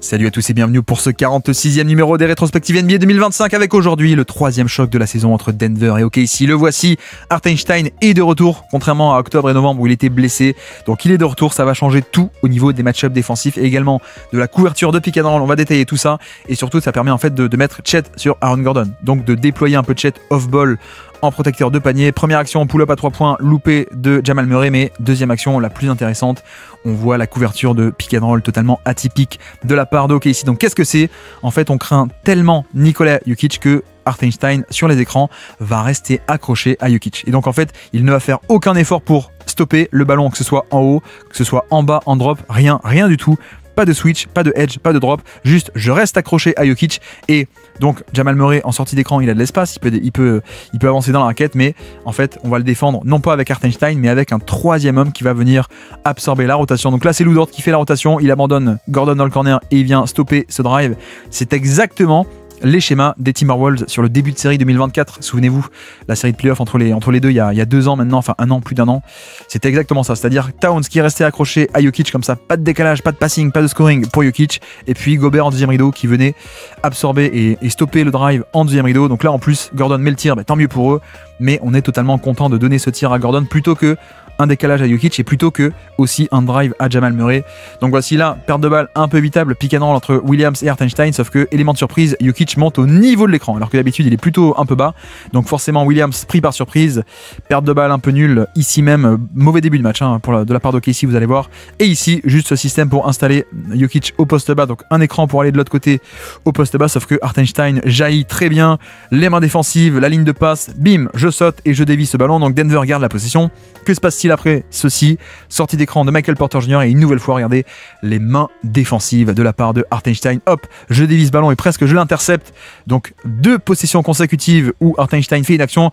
Salut à tous et bienvenue pour ce 46e numéro des rétrospectives NBA 2025 avec aujourd'hui le troisième choc de la saison entre Denver et OKC. Le voici, Hartenstein est de retour, contrairement à octobre et novembre où il était blessé. Donc il est de retour, ça va changer tout au niveau des match-ups défensifs et également de la couverture de pick and roll. On va détailler tout ça et surtout ça permet en fait de mettre Chet sur Aaron Gordon. Donc de déployer un peu Chet off-ball en protecteur de panier. Première action, pull-up à 3 points, loupé de Jamal Murray, mais deuxième action, la plus intéressante, on voit la couverture de pick and roll totalement atypique de la part de OKC. Donc qu'est-ce que c'est? En fait, on craint tellement Nikola Jokic que Hartenstein, sur les écrans, va rester accroché à Jokic. Et donc en fait, il ne va faire aucun effort pour stopper le ballon, que ce soit en haut, que ce soit en bas, en drop, rien du tout. Pas de switch, pas de edge, pas de drop, juste je reste accroché à Jokic. Et donc Jamal Murray en sortie d'écran, il a de l'espace, il peut avancer dans la raquette, mais en fait on va le défendre non pas avec Hartenstein mais avec un troisième homme qui va venir absorber la rotation. Donc là c'est Lou Dort qui fait la rotation, il abandonne Gordon dans le corner et il vient stopper ce drive. C'est exactement les schémas des Timberwolves sur le début de série 2024. Souvenez-vous, la série de playoffs entre les deux il y a 2 ans maintenant, enfin un an, plus d'1 an. C'était exactement ça, c'est-à-dire Towns qui restait accroché à Jokic comme ça, pas de décalage, pas de passing, pas de scoring pour Jokic, et puis Gobert en deuxième rideau qui venait absorber et stopper le drive en deuxième rideau. Donc là en plus Gordon met le tir, tant mieux pour eux, mais on est totalement content de donner ce tir à Gordon plutôt que un décalage à Jokic et plutôt que aussi un drive à Jamal Murray. Donc voici là, perte de balle un peu évitable, pick and roll entre Williams et Hartenstein, sauf que, élément de surprise, Jokic monte au niveau de l'écran, alors que d'habitude il est plutôt un peu bas. Donc forcément Williams pris par surprise, perte de balle un peu nulle, ici même, mauvais début de match de la part d'OKC, vous allez voir. Et ici, juste ce système pour installer Jokic au poste bas, donc un écran pour aller de l'autre côté au poste bas, sauf que Hartenstein jaillit très bien, les mains défensives, la ligne de passe, bim, je saute et je dévie ce ballon, donc Denver garde la possession. Que se passe-t-il après ceci? Sortie d'écran de Michael Porter Jr. et une nouvelle fois, regardez les mains défensives de la part de Hartenstein. Hop, je dévie ce ballon et presque je l'intercepte. Donc 2 possessions consécutives où Hartenstein fait une action.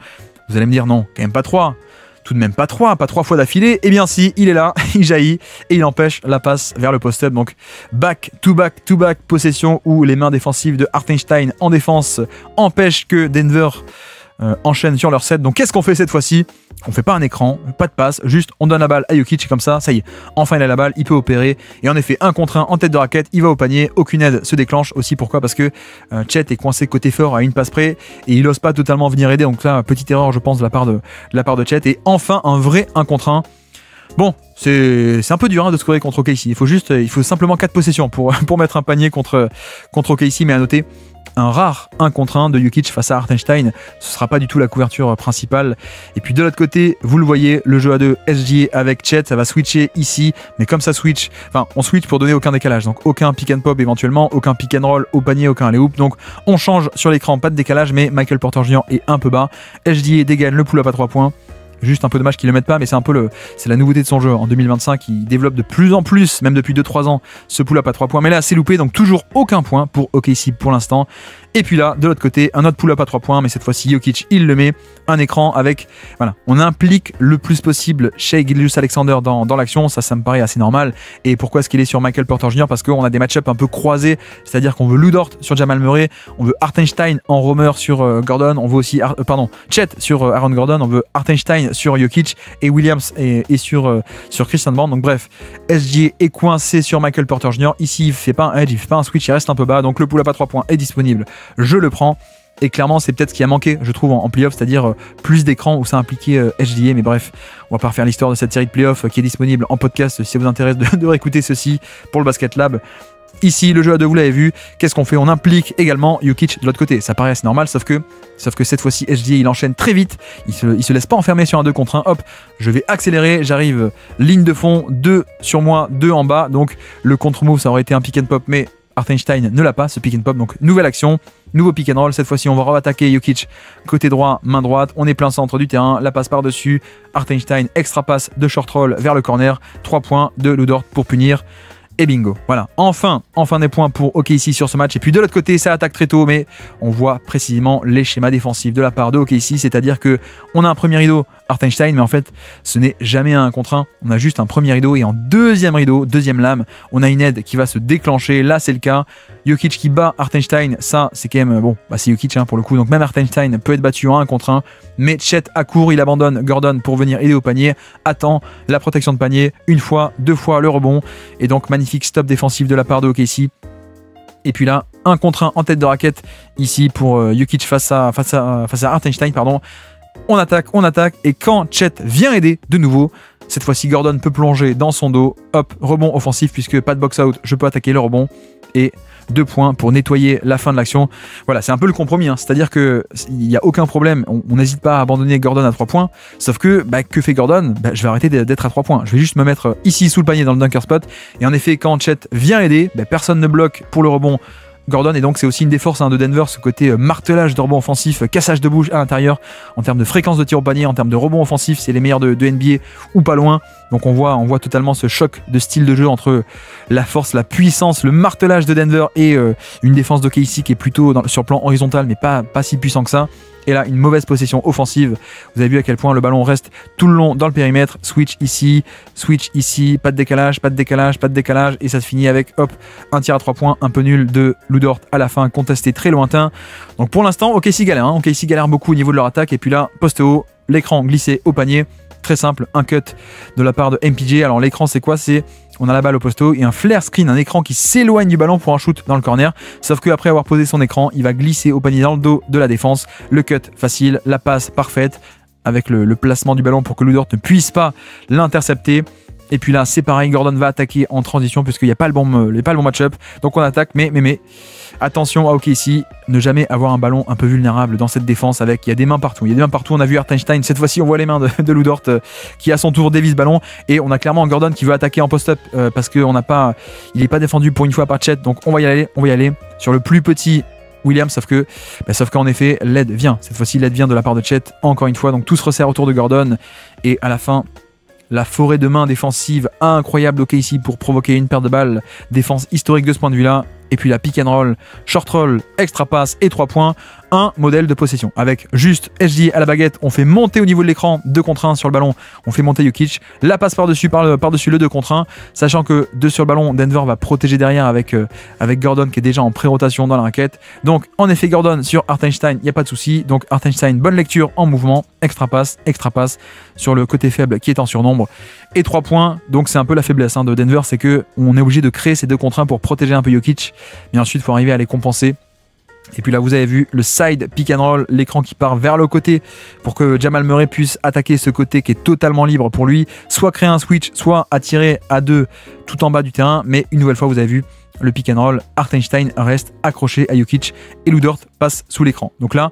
Vous allez me dire non, quand même pas 3. Tout de même pas 3 fois d'affilée. Eh bien si, il est là, il jaillit et il empêche la passe vers le post-up. Donc back to back possession où les mains défensives de Hartenstein en défense empêchent que Denver enchaîne sur leur set. Donc qu'est-ce qu'on fait cette fois-ci? On fait pas un écran, pas de passe, juste on donne la balle à Jokic comme ça y est, enfin il a la balle, il peut opérer, et en effet 1 contre 1 en tête de raquette, il va au panier, aucune aide se déclenche aussi. Pourquoi? Parce que Chet est coincé côté fort à une passe près et il ose pas totalement venir aider, donc là petite erreur je pense de la part de Chet, et enfin un vrai 1 contre 1. Bon, c'est un peu dur de scorer contre OKC, il faut simplement 4 possessions pour mettre un panier contre OKC, mais à noter un rare 1 contre 1 de Jokic face à Hartenstein, ce sera pas du tout la couverture principale. Et puis de l'autre côté, vous le voyez, le jeu à 2 SGA avec Chet, ça va switcher ici, mais comme ça switch, on switch pour donner aucun décalage, donc aucun pick and pop éventuellement, aucun pick and roll au panier, aucun alley hoop, donc on change sur l'écran, pas de décalage, mais Michael Porter Jr. est un peu bas, SGA dégaine le pull-up à 3 points. Juste un peu dommage qu'ils le mettent pas, mais c'est la nouveauté de son jeu. En 2025, il développe de plus en plus, même depuis 2-3 ans, ce pull-up à 3 points. Mais là, c'est loupé, donc toujours aucun point pour OKC pour l'instant. Et puis là, de l'autre côté, un autre pull-up à 3 points, mais cette fois-ci, Jokic, il le met. Un écran avec, on implique le plus possible Shai Gilgeous-Alexander dans l'action. Ça me paraît assez normal. Et pourquoi est-ce qu'il est sur Michael Porter Jr? Parce qu'on a des match-ups un peu croisés, c'est-à-dire qu'on veut Lou Dort sur Jamal Murray, on veut Hartenstein en roamer sur Gordon, on veut aussi, Chet sur Aaron Gordon, on veut Hartenstein sur Jokic et Williams et sur Christian Brown. Donc bref, SGA est coincé sur Michael Porter Jr. Ici, il fait pas un edge, il fait pas un switch, il reste un peu bas. Donc le pull-up à 3 points est disponible. Je le prends. Et clairement, c'est peut-être ce qui a manqué, je trouve, en playoff, c'est-à-dire plus d'écran où ça impliquait SGA. Mais bref, on va pas refaire l'histoire de cette série de playoffs qui est disponible en podcast si ça vous intéresse de réécouter ceci pour le Basket Lab. Ici, le jeu à 2, vous l'avez vu, qu'est-ce qu'on fait? On implique également Jokic de l'autre côté. Ça paraît assez normal, sauf que cette fois-ci, SGA, il enchaîne très vite. Il se laisse pas enfermer sur un 2 contre 1. Hop, je vais accélérer, j'arrive, ligne de fond, 2 sur moi, 2 en bas. Donc, le contre-move, ça aurait été un pick and pop, mais Hartenstein ne l'a pas, ce pick and pop. Donc, nouvelle action, nouveau pick and roll. Cette fois-ci, on va re-attaquer Jokic côté droit, main droite. On est plein centre du terrain, la passe par-dessus. Hartenstein, extra passe de short roll vers le corner. 3 points de Lou Dort pour punir. Et bingo, voilà, enfin des points pour OKC sur ce match. Et puis de l'autre côté, ça attaque très tôt, mais on voit précisément les schémas défensifs de la part de OKC, c'est-à-dire que on a un premier rideau Hartenstein, mais en fait, ce n'est jamais un contre 1. On a juste un premier rideau et en deuxième rideau, deuxième lame, on a une aide qui va se déclencher. Là, c'est le cas. Jokic qui bat Hartenstein, ça, c'est quand même bon. C'est Jokic pour le coup. Donc même Hartenstein peut être battu en 1 contre 1. Mais Chet accourt, il abandonne Gordon pour venir aider au panier. Attend la protection de panier une fois, 2 fois le rebond. Et donc magnifique stop défensif de la part de OKC. Et puis là, un contre un en tête de raquette ici pour Jokic face à Hartenstein, pardon. On attaque, et quand Chet vient aider de nouveau, cette fois-ci Gordon peut plonger dans son dos, hop, rebond offensif puisque pas de box-out, je peux attaquer le rebond, et 2 points pour nettoyer la fin de l'action. Voilà, c'est un peu le compromis, hein. C'est-à-dire qu'il n'y a aucun problème, on n'hésite pas à abandonner Gordon à 3 points, sauf que, que fait Gordon? Je vais arrêter d'être à 3 points, je vais juste me mettre ici sous le panier dans le dunker spot, et en effet, quand Chet vient aider, personne ne bloque pour le rebond Gordon, et donc c'est aussi une des forces de Denver, ce côté martelage de rebond offensif, cassage de bouche à l'intérieur, en termes de fréquence de tir au panier, en termes de rebond offensif, c'est les meilleurs de NBA ou pas loin. Donc on voit totalement ce choc de style de jeu entre la force, la puissance, le martelage de Denver et une défense d'OKC qui est plutôt sur plan horizontal, mais pas si puissant que ça. Et là, une mauvaise possession offensive. Vous avez vu à quel point le ballon reste tout le long dans le périmètre. Switch ici, pas de décalage. Et ça se finit avec, hop, un tir à 3 points, un peu nul de Lou Dort à la fin, contesté très lointain. Donc pour l'instant, OKC galère. OKC galère beaucoup au niveau de leur attaque. Et puis là, poste haut, l'écran glissé au panier. Très simple, un cut de la part de MPJ. Alors l'écran, c'est quoi? On a la balle au posto et un flare screen, un écran qui s'éloigne du ballon pour un shoot dans le corner. Sauf qu'après avoir posé son écran, il va glisser au panier dans le dos de la défense. Le cut facile, la passe parfaite avec le placement du ballon pour que Lou Dort ne puisse pas l'intercepter. Et puis là, c'est pareil, Gordon va attaquer en transition puisqu'il n'y a pas le bon match-up. Donc on attaque, mais attention à OKC, ne jamais avoir un ballon un peu vulnérable dans cette défense il y a des mains partout. On a vu Hartenstein, cette fois-ci on voit les mains de Lou Dort qui à son tour dévisse ballon. Et on a clairement Gordon qui veut attaquer en post-up parce qu'il n'est pas défendu pour une fois par Chet. Donc on va y aller sur le plus petit Williams, sauf qu'en effet, l'aide vient. Cette fois-ci, l'aide vient de la part de Chet, encore une fois. Donc tout se resserre autour de Gordon. Et à la fin, la forêt de main défensive incroyable d'OKC pour provoquer une paire de balles. Défense historique de ce point de vue-là. Et puis la pick and roll, short roll, extra pass et 3 points. Un modèle de possession. Avec juste SJ à la baguette, on fait monter au niveau de l'écran 2 contre 1 sur le ballon. On fait monter Jokic. La passe par-dessus le 2 contre 1. Sachant que 2 sur le ballon, Denver va protéger derrière avec Gordon qui est déjà en pré-rotation dans la raquette. Donc en effet, Gordon sur Hartenstein, il n'y a pas de souci. Donc Hartenstein, bonne lecture en mouvement. Extra pass sur le côté faible qui est en surnombre. Et 3 points. Donc c'est un peu la faiblesse de Denver, c'est qu'on est obligé de créer ces 2 contre 1 pour protéger un peu Jokic. Mais ensuite, il faut arriver à les compenser. Et puis là, vous avez vu le side pick and roll, l'écran qui part vers le côté pour que Jamal Murray puisse attaquer ce côté qui est totalement libre pour lui, soit créer un switch, soit attirer à 2 tout en bas du terrain. Mais une nouvelle fois, vous avez vu le pick and roll, Hartenstein reste accroché à Jokic et Lou Dort passe sous l'écran. Donc là,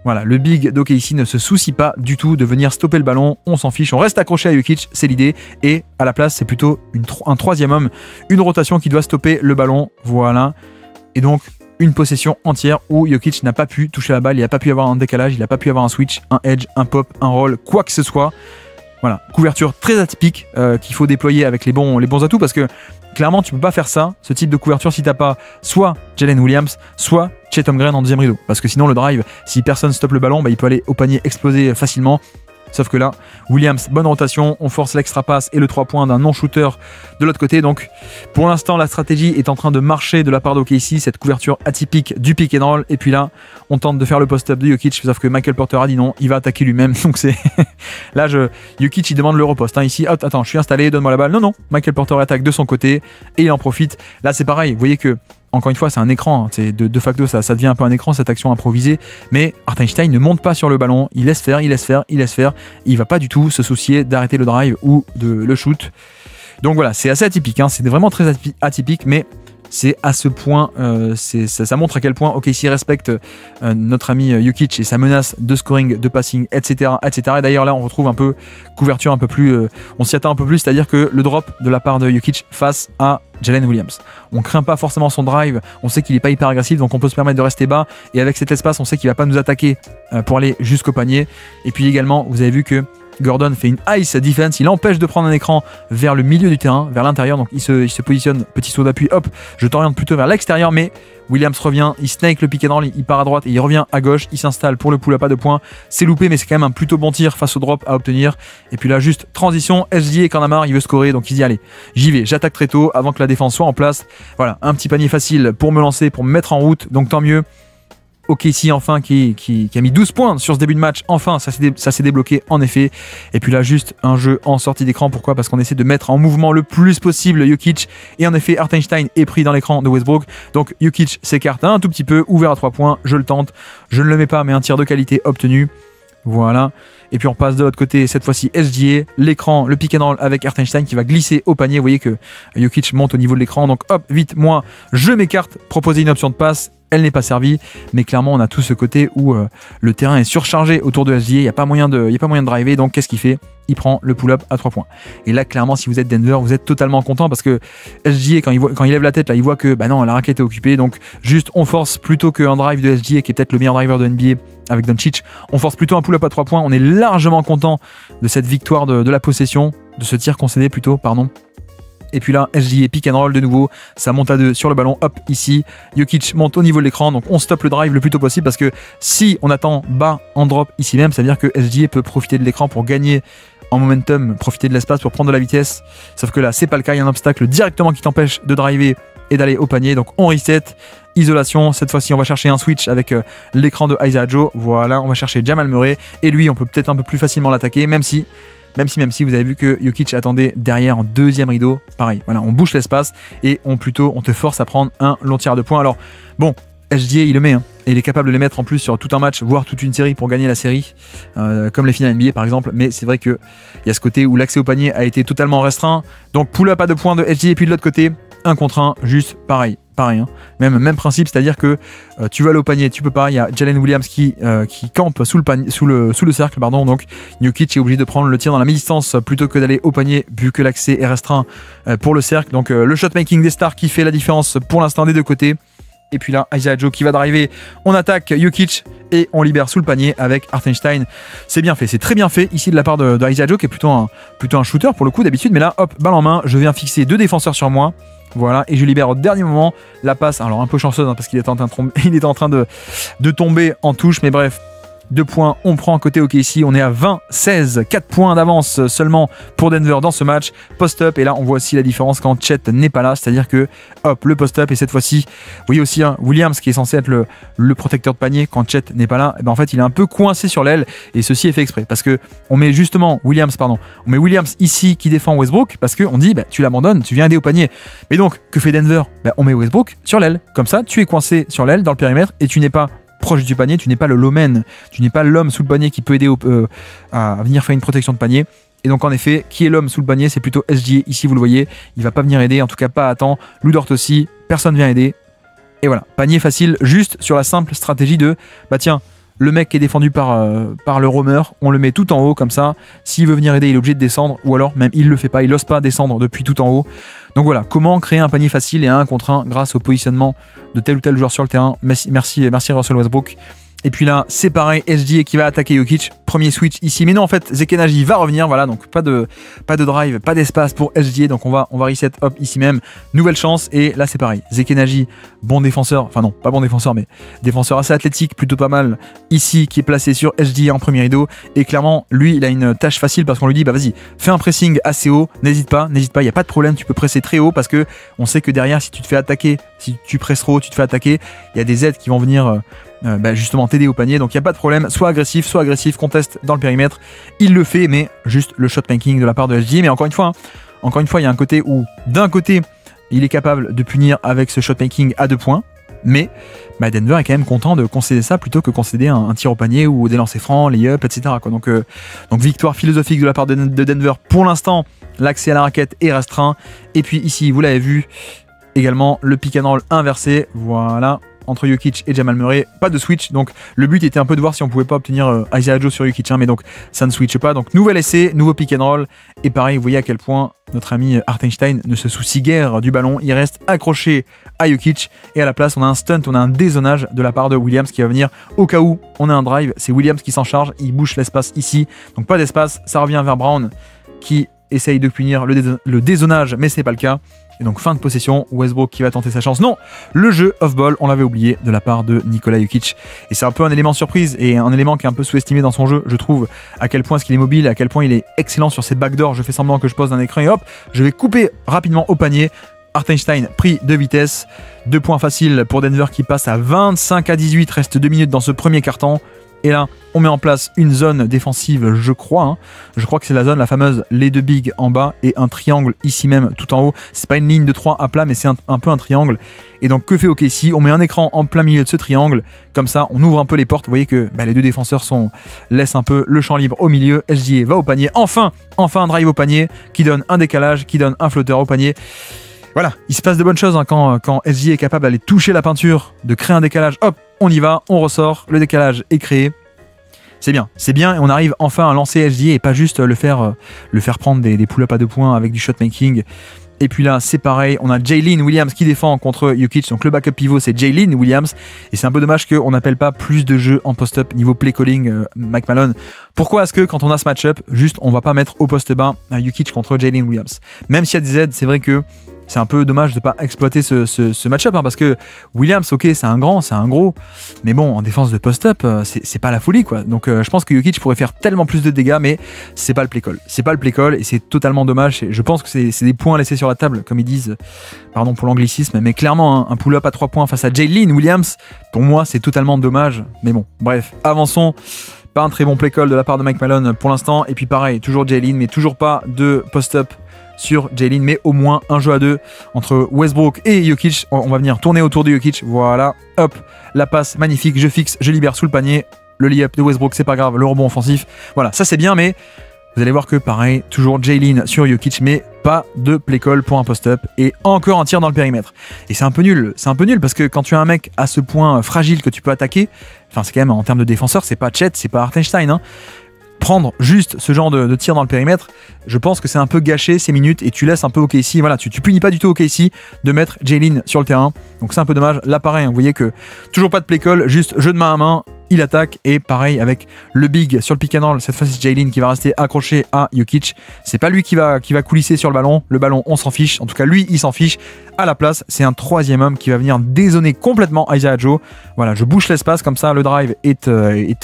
voilà, le big d'OKC ne se soucie pas du tout de venir stopper le ballon, on s'en fiche, on reste accroché à Jokic, c'est l'idée. Et à la place, c'est plutôt un troisième homme, une rotation qui doit stopper le ballon, voilà. Et donc, une possession entière où Jokic n'a pas pu toucher la balle, il n'a pas pu avoir un décalage, il n'a pas pu avoir un switch, un edge, un pop, un roll, quoi que ce soit. Voilà, couverture très atypique qu'il faut déployer avec les bons atouts parce que clairement, tu peux pas faire ça, ce type de couverture, si t'as pas soit Jalen Williams, soit Chet Holmgren en deuxième rideau. Parce que sinon, le drive, si personne stoppe le ballon, il peut aller au panier exploser facilement. Sauf que là, Williams, bonne rotation, on force l'extra pass et le 3 points d'un non-shooter de l'autre côté. Donc, pour l'instant, la stratégie est en train de marcher de la part d'OKC, cette couverture atypique du pick and roll. Et puis là, on tente de faire le post-up de Jokic, sauf que Michael Porter a dit non, il va attaquer lui-même. Donc c'est là, Jokic, il demande le repost. Ici, attends, je suis installé, donne-moi la balle. Non, Michael Porter attaque de son côté et il en profite. Là, c'est pareil, vous voyez que encore une fois, c'est un écran, de facto ça devient un peu un écran cette action improvisée, mais Hartenstein ne monte pas sur le ballon, il laisse faire, il va pas du tout se soucier d'arrêter le drive ou de le shoot. Donc voilà, c'est assez atypique, c'est vraiment très atypique, mais c'est à ce point, ça montre à quel point OKC respecte notre ami Jokic et sa menace de scoring, de passing, etc. Et d'ailleurs là, on retrouve un peu couverture un peu plus, on s'y attend un peu plus, c'est-à-dire que le drop de la part de Jokic face à Jalen Williams. On craint pas forcément son drive, on sait qu'il est pas hyper agressif, donc on peut se permettre de rester bas. Et avec cet espace, on sait qu'il va pas nous attaquer pour aller jusqu'au panier. Et puis également, vous avez vu que Gordon fait une ice defense, il empêche de prendre un écran vers le milieu du terrain, vers l'intérieur, donc il se positionne, petit saut d'appui, hop, je t'oriente plutôt vers l'extérieur, mais Williams revient, il snake le pick and roll, il part à droite et il revient à gauche, il s'installe pour le pull-up à 2 points, c'est loupé mais c'est quand même un plutôt bon tir face au drop à obtenir. Et puis là juste transition, SJ et Kanamar, il veut scorer, donc il dit allez, j'y vais, j'attaque très tôt avant que la défense soit en place. Voilà, un petit panier facile pour me lancer, pour me mettre en route, donc tant mieux. OKC enfin qui a mis 12 points sur ce début de match, enfin ça s'est débloqué en effet. Et puis là juste un jeu en sortie d'écran, pourquoi? Parce qu'on essaie de mettre en mouvement le plus possible Jokic, et en effet Hartenstein est pris dans l'écran de Westbrook, donc Jokic s'écarte un tout petit peu, ouvert à 3 points, je le tente, je ne le mets pas mais un tir de qualité obtenu, voilà. Et puis on passe de l'autre côté, cette fois-ci SGA, l'écran, le pick and roll avec Hartenstein qui va glisser au panier. Vous voyez que Jokic monte au niveau de l'écran, donc hop, vite, moi je m'écarte, proposer une option de passe, elle n'est pas servie, mais clairement on a tout ce côté où le terrain est surchargé autour de SGA, il n'y a pas moyen de driver, donc qu'est-ce qu'il fait? Il prend le pull-up à 3 points. Et là clairement si vous êtes Denver, vous êtes totalement content parce que SGA quand il lève la tête là, il voit que bah non, la raquette est occupée, donc juste on force plutôt qu'un drive de SGA qui est peut-être le meilleur driver de NBA avec Doncic, on force plutôt un pull-up à 3 points, on est largement content de cette victoire de la possession, de ce tir concédé plutôt, pardon. Et puis là, SGA pick and roll de nouveau, ça monte à 2 sur le ballon, hop, ici, Jokic monte au niveau de l'écran, donc on stoppe le drive le plus tôt possible parce que si on attend bas en drop ici même, ça veut dire que SGA peut profiter de l'écran pour gagner en momentum, profiter de l'espace pour prendre de la vitesse, sauf que là, c'est pas le cas, il y a un obstacle directement qui t'empêche de driver et d'aller au panier, donc on reset, isolation, cette fois-ci on va chercher un switch avec l'écran de Isaiah Joe, voilà, on va chercher Jamal Murray, et lui on peut peut-être un peu plus facilement l'attaquer, même si vous avez vu que Jokic attendait derrière en deuxième rideau, pareil, voilà, on bouche l'espace et on te force à prendre un long tir de points. Alors bon, SGA il le met, hein, et il est capable de les mettre en plus sur tout un match, voire toute une série pour gagner la série, comme les finales NBA par exemple, mais c'est vrai qu'il y a ce côté où l'accès au panier a été totalement restreint, donc pull-up à 2 points de SGA, et puis de l'autre côté, 1 contre 1, juste pareil, hein. Même principe, c'est-à-dire que tu vas aller au panier, tu peux pas, il y a Jalen Williams qui campe sous le cercle, pardon, donc Jokic est obligé de prendre le tir dans la mi-distance plutôt que d'aller au panier vu que l'accès est restreint pour le cercle, donc le shot-making des stars qui fait la différence pour l'instant des deux côtés. Et puis là, Isaiah Joe qui va driver, on attaque Jokic et on libère sous le panier avec Hartenstein. C'est bien fait, c'est très bien fait ici de la part de Isaiah Joe qui est plutôt un shooter pour le coup d'habitude, mais là, hop, balle en main, je viens fixer 2 défenseurs sur moi. Voilà, et je libère au dernier moment la passe, alors un peu chanceuse hein, parce qu'il est en train de tomber en touche, mais bref, 2 points, on prend côté OKC, on est à 20-16, 4 points d'avance seulement pour Denver dans ce match, post-up, et là on voit aussi la différence quand Chet n'est pas là, c'est-à-dire que hop, le post-up, et cette fois-ci, vous voyez aussi hein, Williams qui est censé être le protecteur de panier quand Chet n'est pas là, et ben en fait il est un peu coincé sur l'aile, et ceci est fait exprès, parce que on met Williams ici qui défend Westbrook, parce qu'on dit bah, tu l'abandonnes, tu viens aider au panier, mais donc que fait Denver? Bah, on met Westbrook sur l'aile, comme ça tu es coincé sur l'aile dans le périmètre, et tu n'es pas proche du panier, tu n'es pas le lowman, tu n'es pas l'homme sous le panier qui peut aider à venir faire une protection de panier. Et donc en effet, qui est l'homme sous le panier? C'est plutôt SGA, ici vous le voyez, il va pas venir aider, en tout cas pas à temps. Lou Dort aussi, personne vient aider. Et voilà, panier facile, juste sur la simple stratégie de, bah tiens, le mec qui est défendu par le roamer, on le met tout en haut comme ça, s'il veut venir aider, il est obligé de descendre, ou alors même il le fait pas, il n'ose pas descendre depuis tout en haut. Donc voilà, comment créer un panier facile et un 1 contre 1 grâce au positionnement de tel ou tel joueur sur le terrain. Merci Russell Westbrook. Et puis là, c'est pareil, SGA qui va attaquer Jokic. Premier switch ici. Mais non, en fait, Zekenaji va revenir. Voilà, donc pas de drive, pas d'espace pour SGA. Donc on va reset, hop, ici même. Nouvelle chance. Et là, c'est pareil. Zekenaji, bon défenseur. Enfin non, pas bon défenseur, mais défenseur assez athlétique, plutôt pas mal. Ici, qui est placé sur SGA en premier rideau. Et clairement, lui, il a une tâche facile parce qu'on lui dit, bah vas-y, fais un pressing assez haut. N'hésite pas, il n'y a pas de problème. Tu peux presser très haut parce que on sait que derrière, si tu te fais attaquer, si tu presses trop haut, tu te fais attaquer, il y a des aides qui vont venir justement t'aider au panier, donc il n'y a pas de problème, soit agressif, conteste dans le périmètre, il le fait, mais juste le shot making de la part de SGA. Mais encore une fois, il y a un côté où d'un côté il est capable de punir avec ce shot making à 2 points, mais Denver est quand même content de concéder ça plutôt que concéder un tir au panier ou des lancers francs, lay-up, etc. Donc victoire philosophique de la part de Denver. Pour l'instant, l'accès à la raquette est restreint, et puis ici vous l'avez vu également, le pick and roll inversé, voilà, entre Jokic et Jamal Murray, pas de switch, donc le but était un peu de voir si on pouvait pas obtenir Isaiah Joe sur Jokic, mais donc ça ne switche pas, donc nouvel essai, nouveau pick and roll, et pareil, vous voyez à quel point notre ami Hartenstein ne se soucie guère du ballon, il reste accroché à Jokic, et à la place on a un stunt, on a un dézonage de la part de Williams qui va venir au cas où on a un drive, c'est Williams qui s'en charge, il bouche l'espace ici, donc pas d'espace, ça revient vers Brown qui essaye de punir le dézonage, mais ce n'est pas le cas. Et donc fin de possession, Westbrook qui va tenter sa chance. Non, le jeu off-ball, on l'avait oublié de la part de Nikola Jokic. Et c'est un peu un élément surprise et un élément qui est un peu sous-estimé dans son jeu, je trouve, à quel point est-ce qu'il est mobile, à quel point il est excellent sur ses backdoors. Je fais semblant que je pose un écran et hop, je vais couper rapidement au panier. Hartenstein pris de vitesse. 2 points faciles pour Denver qui passe à 25-18. Reste 2 minutes dans ce premier quart-temps. Et là, on met en place une zone défensive, je crois. Hein. Je crois que c'est la zone, la fameuse, les 2 bigs en bas et un triangle ici même, tout en haut. C'est pas une ligne de 3 à plat, mais c'est un peu un triangle. Et donc, que fait OKC? On met un écran en plein milieu de ce triangle. Comme ça, on ouvre un peu les portes. Vous voyez que les 2 défenseurs laissent un peu le champ libre au milieu. SGA va au panier. Enfin, un drive au panier qui donne un décalage, qui donne un flotteur au panier. Voilà, il se passe de bonnes choses hein, quand SGA est capable d'aller toucher la peinture, de créer un décalage. Hop, on y va, on ressort, le décalage est créé. C'est bien, et on arrive enfin à lancer SGA et pas juste le faire prendre des pull-ups à 2 points avec du shot-making. Et puis là, c'est pareil, on a Jalen Williams qui défend contre Jokic, donc le backup pivot c'est Jalen Williams, et c'est un peu dommage qu'on n'appelle pas plus de jeux en post-up niveau play-calling Mike Malone. Pourquoi est-ce que quand on a ce match-up, juste on va pas mettre au poste bas Jokic contre Jalen Williams? Même s'il y a des aides, c'est vrai que c'est un peu dommage de ne pas exploiter ce match-up, hein, parce que Williams, ok, c'est un grand, c'est un gros, mais bon, en défense de post-up, c'est pas la folie, quoi. Donc je pense que Jokic pourrait faire tellement plus de dégâts, mais c'est pas le play-call. C'est pas le play-call, et c'est totalement dommage. Et je pense que c'est des points laissés sur la table, comme ils disent, pardon pour l'anglicisme, mais clairement, hein, un pull-up à 3 points face à Jalen Williams, pour moi, c'est totalement dommage. Mais bon, bref, avançons. Pas un très bon play-call de la part de Mike Malone pour l'instant, et puis pareil, toujours Jalen, mais toujours pas de post-up sur Jalen, mais au moins un jeu à 2 entre Westbrook et Jokic. On va venir tourner autour de Jokic, voilà, hop, la passe magnifique, je fixe, je libère sous le panier, le lay-up de Westbrook, c'est pas grave, le rebond offensif, voilà, ça c'est bien, mais vous allez voir que pareil, toujours Jalen sur Jokic, mais pas de play call pour un post-up, et encore un tir dans le périmètre. Et c'est un peu nul parce que quand tu as un mec à ce point fragile que tu peux attaquer, enfin c'est quand même en termes de défenseur, c'est pas Chet, c'est pas Hartenstein, hein. Prendre juste ce genre de tir dans le périmètre, je pense que c'est un peu gâché ces minutes, et tu laisses un peu OKC, voilà, tu punis pas du tout OKC de mettre Jalen sur le terrain, donc c'est un peu dommage. Là pareil, vous voyez que toujours pas de play call, juste jeu de main à main, il attaque, et pareil avec le big sur le pick and roll, cette fois c'est Jalen qui va rester accroché à Jokic, c'est pas lui qui va coulisser sur le ballon on s'en fiche, en tout cas lui il s'en fiche. À la place, c'est un 3e homme qui va venir dézoner complètement Isaiah Joe. Voilà, je bouche l'espace, comme ça le drive est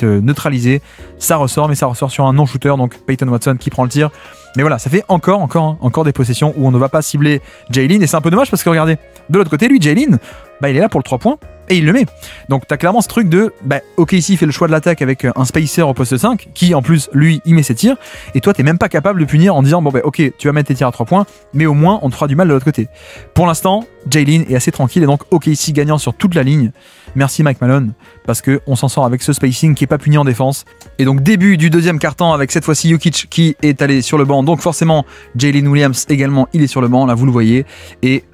neutralisé, ça ressort, mais ça ressort sur un non-shooter, donc Peyton Watson qui prend le tir. Mais voilà, ça fait encore des possessions où on ne va pas cibler Jalen, et c'est un peu dommage parce que regardez, de l'autre côté, lui, Jalen, il est là pour le 3 points, et il le met. Donc t'as clairement ce truc de OKC fait le choix de l'attaque avec un spacer au poste 5 qui en plus lui il met ses tirs, et toi t'es même pas capable de punir en disant ok, tu vas mettre tes tirs à 3 points, mais au moins on te fera du mal de l'autre côté. Pour l'instant Jalen est assez tranquille, et donc OKC gagnant sur toute la ligne. Merci Mike Malone, parce que on s'en sort avec ce spacing qui est pas puni en défense. Et donc début du 2e quart-temps avec cette fois-ci Jokic qui est allé sur le banc, donc forcément Jalen Williams également il est sur le banc, là vous le voyez, et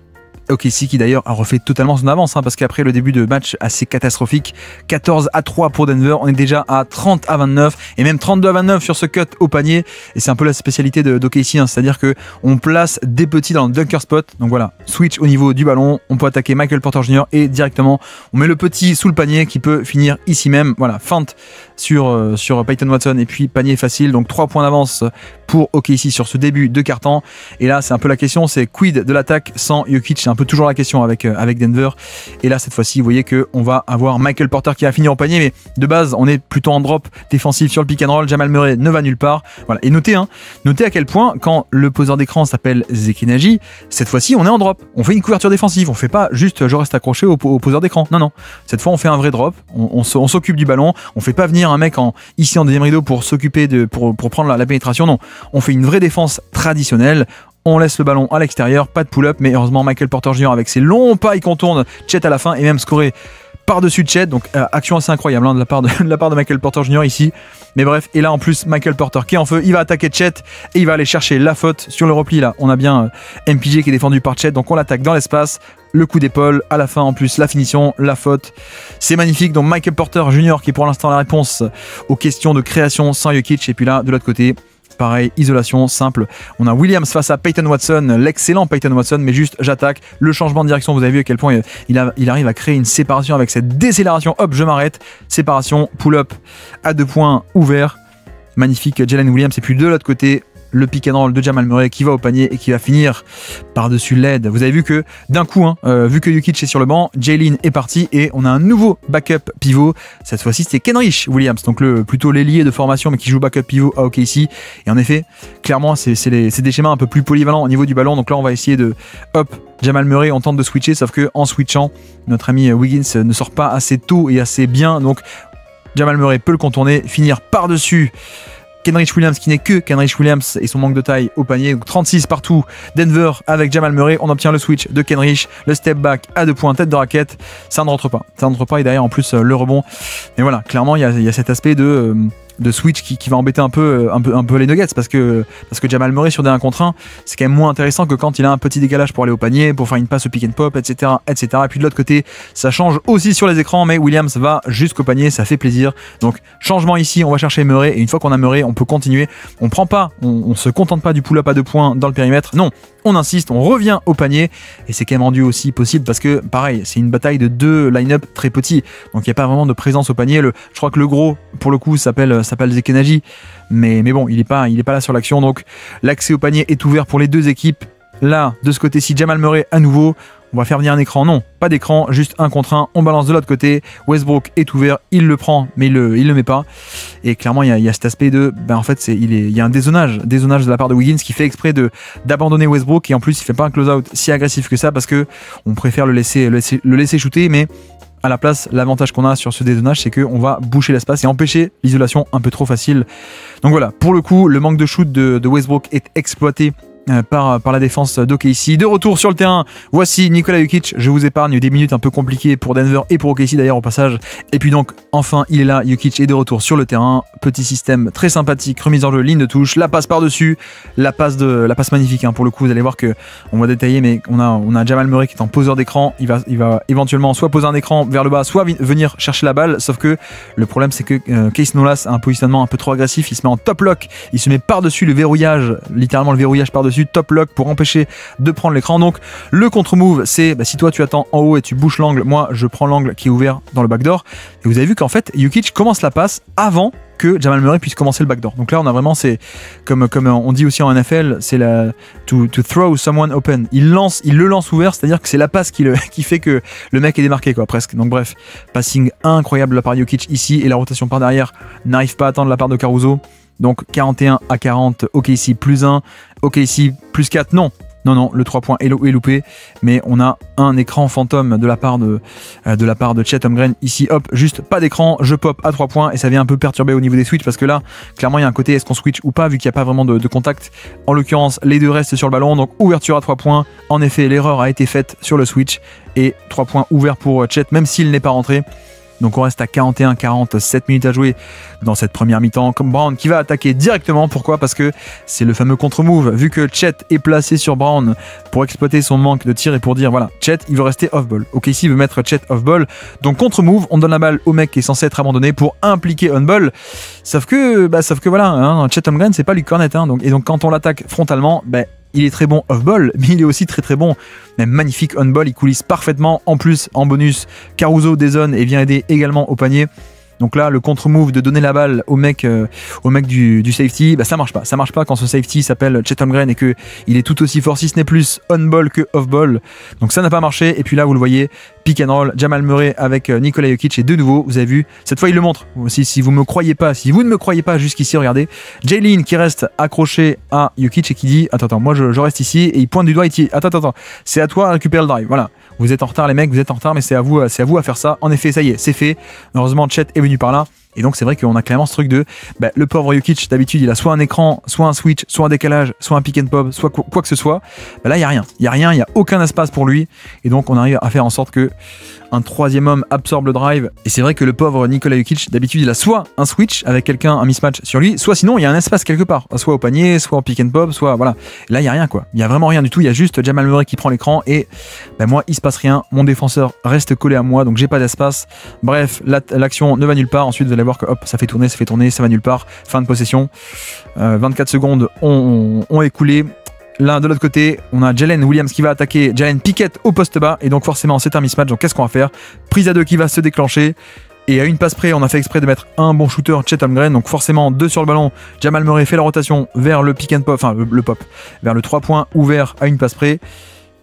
OKC qui d'ailleurs a refait totalement son avance, hein, parce qu'après le début de match assez catastrophique, 14-3 pour Denver, on est déjà à 30-29 et même 32-29 sur ce cut au panier, et c'est un peu la spécialité d'OKC, hein, c'est-à-dire que on place des petits dans le dunker spot, donc voilà, switch au niveau du ballon, on peut attaquer Michael Porter Jr. et directement on met le petit sous le panier qui peut finir ici même, voilà, feinte sur Peyton Watson, et puis panier facile, donc 3 points d'avance pour OKC sur ce début de quart-temps. Et là c'est un peu la question, c'est quid de l'attaque sans Jokic, c'est un peu toujours la question avec Denver. Et là cette fois-ci vous voyez qu'on va avoir Michael Porter qui va finir au panier, mais de base on est plutôt en drop défensif sur le pick and roll, Jamal Murray ne va nulle part, voilà. Et notez à quel point quand le poseur d'écran s'appelle Zekenaji, cette fois-ci on est en drop, on fait une couverture défensive, on fait pas juste je reste accroché au poseur d'écran, non, cette fois on fait un vrai drop, on s'occupe du ballon, on fait pas venir un mec ici en deuxième rideau pour s'occuper pour prendre la pénétration, non, on fait une vraie défense traditionnelle. On laisse le ballon à l'extérieur, pas de pull-up, mais heureusement Michael Porter Jr. avec ses longs pas, il contourne Chet à la fin et même scoré par-dessus Chet, donc action assez incroyable de la part de Michael Porter Jr. ici. Mais bref, et là en plus Michael Porter qui est en feu, il va attaquer Chet et il va aller chercher la faute sur le repli. Là on a bien MPJ qui est défendu par Chet, donc on l'attaque dans l'espace, le coup d'épaule, à la fin en plus la finition, la faute, c'est magnifique. Donc Michael Porter Jr. qui est pour l'instant la réponse aux questions de création sans Jokic. Et puis là de l'autre côté, pareil, isolation simple. On a Williams face à Peyton Watson, l'excellent Peyton Watson, mais juste j'attaque, le changement de direction, vous avez vu à quel point il arrive à créer une séparation avec cette décélération, hop, je m'arrête, séparation, pull-up à 2 points ouvert, magnifique Jalen Williams. Et puis de l'autre côté, le pick and roll de Jamal Murray qui va au panier et qui va finir par-dessus l'aide. Vous avez vu que d'un coup, vu que Jokic est sur le banc, Jalen est parti et on a un nouveau backup pivot. Cette fois-ci, c'était Kenrich Williams, donc plutôt l'ailier de formation mais qui joue backup pivot à OKC. Et en effet, clairement, c'est des schémas un peu plus polyvalents au niveau du ballon. Donc là, on va essayer de Jamal Murray, on tente de switcher, sauf que en switchant, notre ami Wiggins ne sort pas assez tôt et assez bien. Donc Jamal Murray peut le contourner, finir par-dessus Kenrich Williams qui n'est que Kenrich Williams et son manque de taille au panier. Donc 36 partout, Denver avec Jamal Murray. On obtient le switch de Kenrich, le step back à 2 points, tête de raquette. Ça ne rentre pas. Ça ne rentre pas et derrière en plus le rebond. Mais voilà, clairement il y a cet aspect de switch qui va embêter un peu les Nuggets parce que Jamal Murray sur des 1 contre 1 c'est quand même moins intéressant que quand il a un petit décalage pour aller au panier, pour faire une passe au pick and pop, etc. Et puis de l'autre côté ça change aussi sur les écrans, mais Williams va jusqu'au panier, ça fait plaisir. Donc changement ici, on va chercher Murray et une fois qu'on a Murray on peut continuer, on se contente pas du pull-up à 2 points dans le périmètre, non, on insiste, on revient au panier et c'est quand même rendu aussi possible parce que pareil c'est une bataille de 2 line-up très petits, donc il n'y a pas vraiment de présence au panier. Je crois que le gros pour le coup s'appelle Zekenaji, mais bon il est pas là sur l'action, donc l'accès au panier est ouvert pour les deux équipes. Là de ce côté-ci Jamal Murray à nouveau, on va faire venir un écran, non pas d'écran, juste 1 contre 1, on balance de l'autre côté, Westbrook est ouvert, il le prend mais il le met pas, et clairement il y a cet aspect de en fait il y a un dézonage de la part de Wiggins qui fait exprès d'abandonner Westbrook, et en plus il fait pas un close-out si agressif que ça parce que on préfère le laisser shooter, mais à la place, l'avantage qu'on a sur ce dézonage, c'est qu'on va boucher l'espace et empêcher l'isolation un peu trop facile. Donc voilà, pour le coup, le manque de shoot de Westbrook est exploité par la défense d'OKC. De retour sur le terrain, voici Nikola Jokic. Je vous épargne des minutes un peu compliquées pour Denver et pour OKC d'ailleurs au passage. Et puis donc, enfin, il est là, Jokic est de retour sur le terrain. Petit système très sympathique, remise en jeu, ligne de touche, la passe par-dessus, la passe magnifique. Pour le coup, vous allez voir que on va détailler, mais on a Jamal Murray qui est en poseur d'écran. Il va éventuellement soit poser un écran vers le bas, soit venir chercher la balle. Sauf que le problème, c'est que Case Nolas a un positionnement un peu trop agressif. Il se met en top lock, il se met par-dessus le verrouillage, littéralement le verrouillage par-dessus, top lock pour empêcher de prendre l'écran. Donc le contre-move, c'est si toi tu attends en haut et tu bouches l'angle, moi je prends l'angle qui est ouvert dans le backdoor. Et vous avez vu qu'en fait Jokic commence la passe avant que Jamal Murray puisse commencer le backdoor. Donc là on a vraiment, c'est comme on dit aussi en NFL, c'est la to throw someone open. Il le lance ouvert, c'est-à-dire que c'est la passe qui fait que le mec est démarqué quoi, presque. Donc bref, passing incroyable de la part de Jokic ici, et la rotation par derrière n'arrive pas à attendre la part de Caruso. Donc 41 à 40, OKC plus 1, OKC plus 4, non, le 3 points est loupé, mais on a un écran fantôme de la part de Chet Holmgren ici, hop, juste pas d'écran, je pop à 3 points et ça vient un peu perturber au niveau des switches parce que là, clairement il y a un côté est-ce qu'on switch ou pas vu qu'il n'y a pas vraiment de contact. En l'occurrence, les deux restent sur le ballon, donc ouverture à 3 points, en effet l'erreur a été faite sur le switch et 3 points ouverts pour Chet même s'il n'est pas rentré. Donc on reste à 41-40, 7 minutes à jouer dans cette première mi-temps. Comme Brown qui va attaquer directement. Pourquoi? Parce que c'est le fameux contre-move. Vu que Chet est placé sur Brown pour exploiter son manque de tir et pour dire voilà, Chet il veut rester off-ball. OKC veut mettre Chet off-ball. Donc contre-move, on donne la balle au mec qui est censé être abandonné pour impliquer on-ball. Sauf que voilà, Chet Holmgren c'est pas Luke Cornett. Donc quand on l'attaque frontalement, il est très bon off-ball, mais il est aussi très très bon, même magnifique on-ball, il coulisse parfaitement. En plus, en bonus, Caruso dézone et vient aider également au panier. Donc là, le contre-move de donner la balle au mec du safety, ça marche pas. Ça marche pas quand ce safety s'appelle Chet Holmgren et que il est tout aussi fort, si ce n'est plus on-ball que off-ball. Donc ça n'a pas marché. Et puis là, vous le voyez, pick and roll, Jamal Murray avec Nikola Jokic. Et de nouveau, vous avez vu, cette fois il le montre. Si vous ne me croyez pas jusqu'ici, regardez. Jalen qui reste accroché à Jokic et qui dit attends, moi je reste ici, et il pointe du doigt et il dit attends, c'est à toi de récupérer le drive. Voilà. Vous êtes en retard les mecs, vous êtes en retard, mais c'est à vous à faire ça. En effet, ça y est, c'est fait. Heureusement, Chet est venu par là. Et donc c'est vrai qu'on a clairement ce truc de le pauvre Jokic, d'habitude il a soit un écran, soit un switch, soit un décalage, soit un pick and pop, soit quoi que ce soit. Là il y a rien, il y a aucun espace pour lui, et donc on arrive à faire en sorte que un troisième homme absorbe le drive. Et c'est vrai que le pauvre Nikola Jokic, d'habitude il a soit un switch avec un mismatch sur lui, soit sinon il y a un espace quelque part, soit au panier, soit en pick and pop, soit voilà. Et là il y a rien quoi, il y a vraiment rien du tout. Il y a juste Jamal Murray qui prend l'écran et moi il se passe rien, mon défenseur reste collé à moi, donc j'ai pas d'espace. Bref, l'action ne va nulle part. Ensuite vous allez voir que hop, ça fait tourner, ça va nulle part. Fin de possession. 24 secondes ont écoulé. Là, de l'autre côté, on a Jalen Williams qui va attaquer Jalen Pickett au poste bas. Et donc forcément, c'est un mismatch. Donc qu'est-ce qu'on va faire? Prise à 2 qui va se déclencher. Et à une passe près, on a fait exprès de mettre un bon shooter, Chet Holmgren, donc forcément 2 sur le ballon. Jamal Murray fait la rotation vers le pick and pop, enfin le pop, vers le 3 points ouvert à une passe près.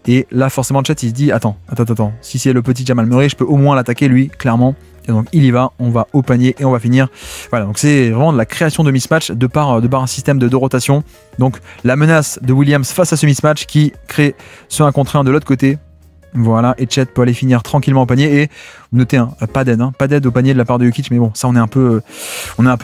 Et là, forcément, Chet, il se dit, attends, si c'est le petit Jamal Murray, je peux au moins l'attaquer, lui, clairement. Et donc, il y va, on va au panier et on va finir. Voilà, donc c'est vraiment de la création de mismatch de par un système de rotation. Donc, la menace de Williams face à ce mismatch qui crée ce 1 contre 1 de l'autre côté. Voilà, et Chet peut aller finir tranquillement au panier. Et notez, pas d'aide au panier de la part de Jokic, mais bon, ça on est un peu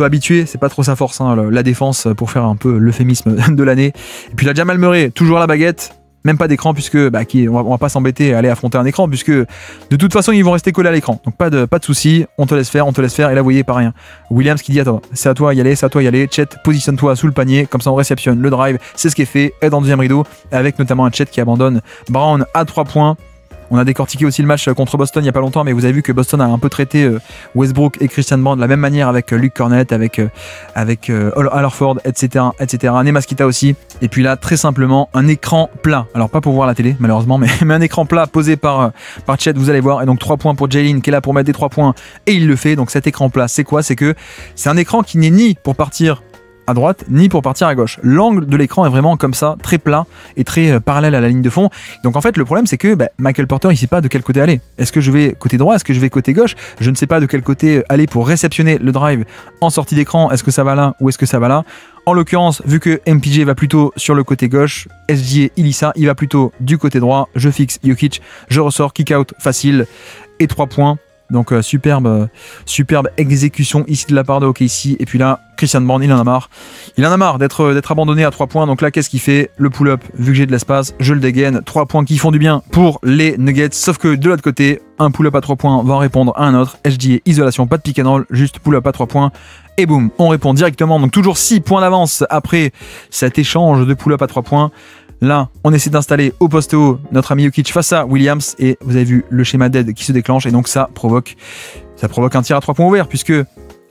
habitué, c'est pas trop sa force, la défense, pour faire un peu l'euphémisme de l'année. Et puis là, Jamal Murray, toujours la baguette. Même pas d'écran puisque on va pas s'embêter à aller affronter un écran puisque de toute façon ils vont rester collés à l'écran. Donc pas de soucis, on te laisse faire. Et là vous voyez pas rien. Williams qui dit attends, c'est à toi y aller. Chet, positionne-toi sous le panier, comme ça on réceptionne le drive. C'est ce qui est fait, aide en deuxième rideau avec notamment un Chet qui abandonne Brown à 3 points. On a décortiqué aussi le match contre Boston il n'y a pas longtemps, mais vous avez vu que Boston a un peu traité Westbrook et Christian Brown de la même manière avec Luke Cornett, avec Al Horford, etc. Nemaskita aussi. Et puis là, très simplement, un écran plat. Alors pas pour voir la télé, malheureusement, mais un écran plat posé par Chet, vous allez voir. Et donc 3 points pour Jalen qui est là pour mettre des 3 points et il le fait. Donc cet écran plat, c'est quoi? C'est que c'est un écran qui n'est ni pour partir à droite ni pour partir à gauche. L'angle de l'écran est vraiment comme ça, très plat et très parallèle à la ligne de fond. Donc en fait le problème c'est que Michael Porter il sait pas de quel côté aller. Est-ce que je vais côté droit? Est-ce que je vais côté gauche? Je ne sais pas de quel côté aller pour réceptionner le drive en sortie d'écran. Est-ce que ça va là ou est-ce que ça va là? En l'occurrence, vu que MPJ va plutôt sur le côté gauche, SGA Ilissa il va plutôt du côté droit. Je fixe Jokic, je ressors kick out facile et 3 points. Donc superbe exécution ici de la part de OKC. Et puis là, Christian Brown, il en a marre. Il en a marre d'être abandonné à 3 points. Donc là, qu'est-ce qu'il fait? Le pull-up, vu que j'ai de l'espace, je le dégaine. 3 points qui font du bien pour les Nuggets. Sauf que de l'autre côté, un pull-up à 3 points va en répondre à un autre. SGA, isolation, pas de pick and roll, juste pull-up à 3 points. Et boum, on répond directement. Donc toujours 6 points d'avance après cet échange de pull-up à 3 points. Là, on essaie d'installer au poste haut notre ami Jokic face à Williams et vous avez vu le schéma d'aide qui se déclenche et donc ça provoque un tir à 3 points ouvert puisque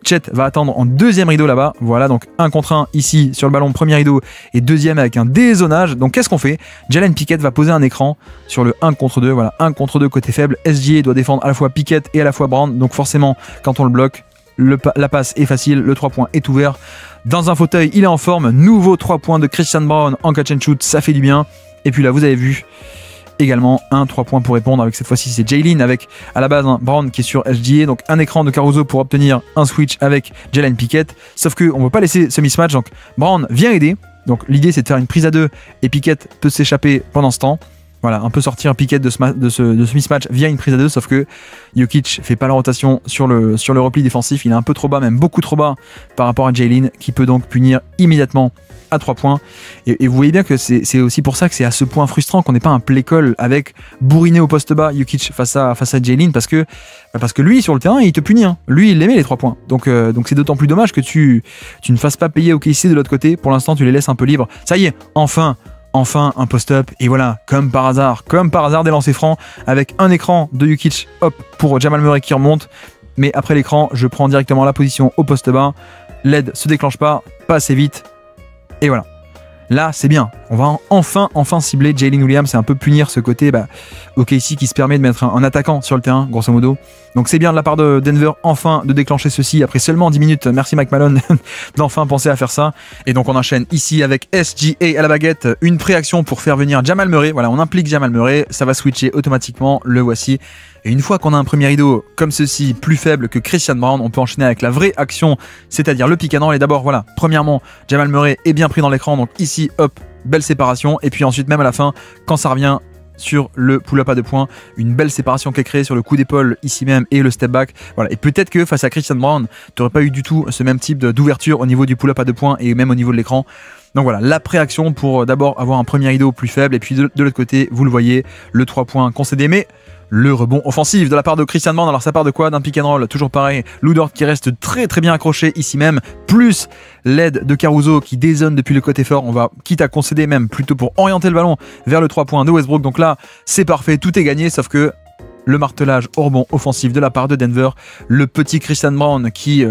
Chet va attendre en deuxième rideau là-bas. Voilà, donc 1 contre 1 ici sur le ballon, premier rideau et deuxième avec un dézonage. Donc qu'est-ce qu'on fait? Jalen Pickett va poser un écran sur le 1 contre 2. Voilà, 1 contre 2 côté faible. SGA doit défendre à la fois Pickett et à la fois Brown. Donc forcément, quand on le bloque, la passe est facile, le 3 points est ouvert. Dans un fauteuil, il est en forme. Nouveau 3 points de Christian Brown en catch and shoot, ça fait du bien. Et puis là, vous avez vu également un 3 points pour répondre. Avec cette fois-ci, c'est Jalen avec à la base Brown qui est sur SGA. Donc un écran de Caruso pour obtenir un switch avec Jalen Pickett. Sauf qu'on ne veut pas laisser ce mismatch. Donc Brown vient aider. Donc l'idée, c'est de faire une prise à 2 et Pickett peut s'échapper pendant ce temps. Voilà, un peu sortir Pickett de ce mismatch via une prise à 2, sauf que Jokic fait pas la rotation sur le repli défensif, il est un peu trop bas, même beaucoup trop bas par rapport à Jalen, qui peut donc punir immédiatement à 3 points. Et vous voyez bien que c'est aussi pour ça que c'est à ce point frustrant qu'on n'ait pas un play call avec bourriné au poste bas Jokic face à Jalen, parce que lui sur le terrain il te punit, hein. Lui il aimait les 3 points. Donc c'est d'autant plus dommage que tu ne fasses pas payer OKC de l'autre côté. Pour l'instant tu les laisses un peu libres. Ça y est, enfin un post-up et voilà, comme par hasard des lancers francs avec un écran de Jokic, hop, pour Jamal Murray qui remonte, mais après l'écran je prends directement la position au poste bas, l'aide se déclenche pas assez vite et voilà. Là, c'est bien. On va enfin cibler Jalen Williams et un peu punir ce côté OKC qui se permet de mettre un attaquant sur le terrain, grosso modo. Donc c'est bien de la part de Denver, enfin, de déclencher ceci après seulement 10 minutes. Merci Mike Malone d'enfin penser à faire ça. Et donc on enchaîne ici avec SGA à la baguette, une préaction pour faire venir Jamal Murray. Voilà, on implique Jamal Murray, ça va switcher automatiquement, le voici. Et une fois qu'on a un premier rideau comme ceci, plus faible que Christian Brown, on peut enchaîner avec la vraie action, c'est-à-dire le pick and roll. Et d'abord, voilà, premièrement, Jamal Murray est bien pris dans l'écran, donc ici, hop, belle séparation. Et puis ensuite, même à la fin, quand ça revient sur le pull-up à 2 points, une belle séparation qui est créée sur le coup d'épaule ici même et le step back. Voilà. Et peut-être que face à Christian Brown, tu n'aurais pas eu du tout ce même type d'ouverture au niveau du pull-up à 2 points et même au niveau de l'écran. Donc voilà, la préaction pour d'abord avoir un premier rideau plus faible et puis de l'autre côté, vous le voyez, le 3 points concédé. Mais le rebond offensif de la part de Christian Brown. Alors ça part de quoi? D'un pick and roll, toujours pareil. Lou Dort qui reste très bien accroché ici même, plus l'aide de Caruso qui dézone depuis le côté fort. On va, quitte à concéder même, plutôt pour orienter le ballon vers le 3 points de Westbrook. Donc là, c'est parfait, tout est gagné, sauf que le martelage au rebond offensif de la part de Denver. Le petit Christian Braun qui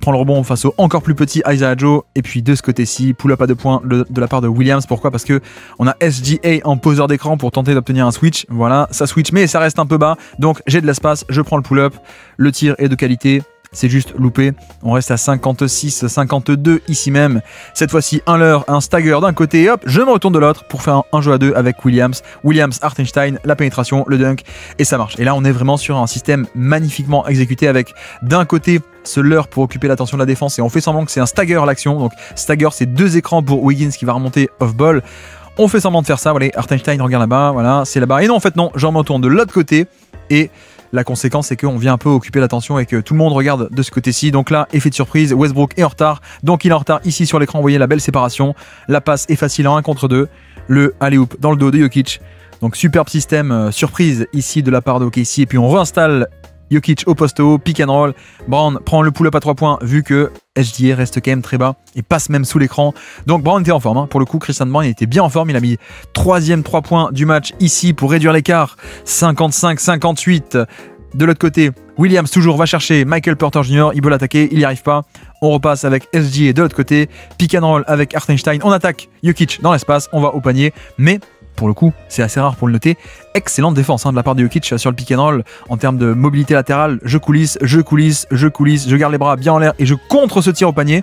prend le rebond face au encore plus petit Isaiah Joe. Et puis de ce côté-ci, pull-up à 2 points de la part de Williams. Pourquoi? Parce que on a SGA en poseur d'écran pour tenter d'obtenir un switch. Voilà, ça switch, mais ça reste un peu bas. Donc j'ai de l'espace, je prends le pull-up. Le tir est de qualité. C'est juste loupé. On reste à 56-52 ici même. Cette fois-ci, un leurre, un stagger d'un côté et hop, je me retourne de l'autre pour faire un jeu à 2 avec Williams. Williams, Hartenstein, la pénétration, le dunk et ça marche. Et là, on est vraiment sur un système magnifiquement exécuté avec d'un côté ce leurre pour occuper l'attention de la défense et on fait semblant que c'est un stagger l'action. Donc stagger, c'est 2 écrans pour Wiggins qui va remonter off-ball. On fait semblant de faire ça. Voilà, Hartenstein regarde là-bas. Voilà, c'est là-bas. Et non, en fait, non, je me retourne de l'autre côté et la conséquence, c'est qu'on vient un peu occuper l'attention et que tout le monde regarde de ce côté-ci. Donc là, effet de surprise, Westbrook est en retard. Donc il est en retard ici sur l'écran. Vous voyez la belle séparation. La passe est facile en 1 contre 2. Le alley-oop dans le dos de Jokic. Donc superbe système surprise ici de la part de OKC. Et puis on réinstalle Jokic au poste haut, pick and roll. Brown prend le pull-up à 3 points vu que SGA reste quand même très bas et passe même sous l'écran. Donc Brown était en forme. Pour le coup, Christian Brown était bien en forme. Il a mis 3e 3 points du match ici pour réduire l'écart. 55-58. De l'autre côté, Williams toujours va chercher Michael Porter Jr. Il veut l'attaquer, il n'y arrive pas. On repasse avec SGA de l'autre côté. Pick and roll avec Hartenstein. On attaque Jokic dans l'espace. On va au panier. Mais pour le coup, c'est assez rare pour le noter. Excellente défense de la part de Jokic sur le pick and roll en termes de mobilité latérale. Je coulisse, je garde les bras bien en l'air et je contre ce tir au panier.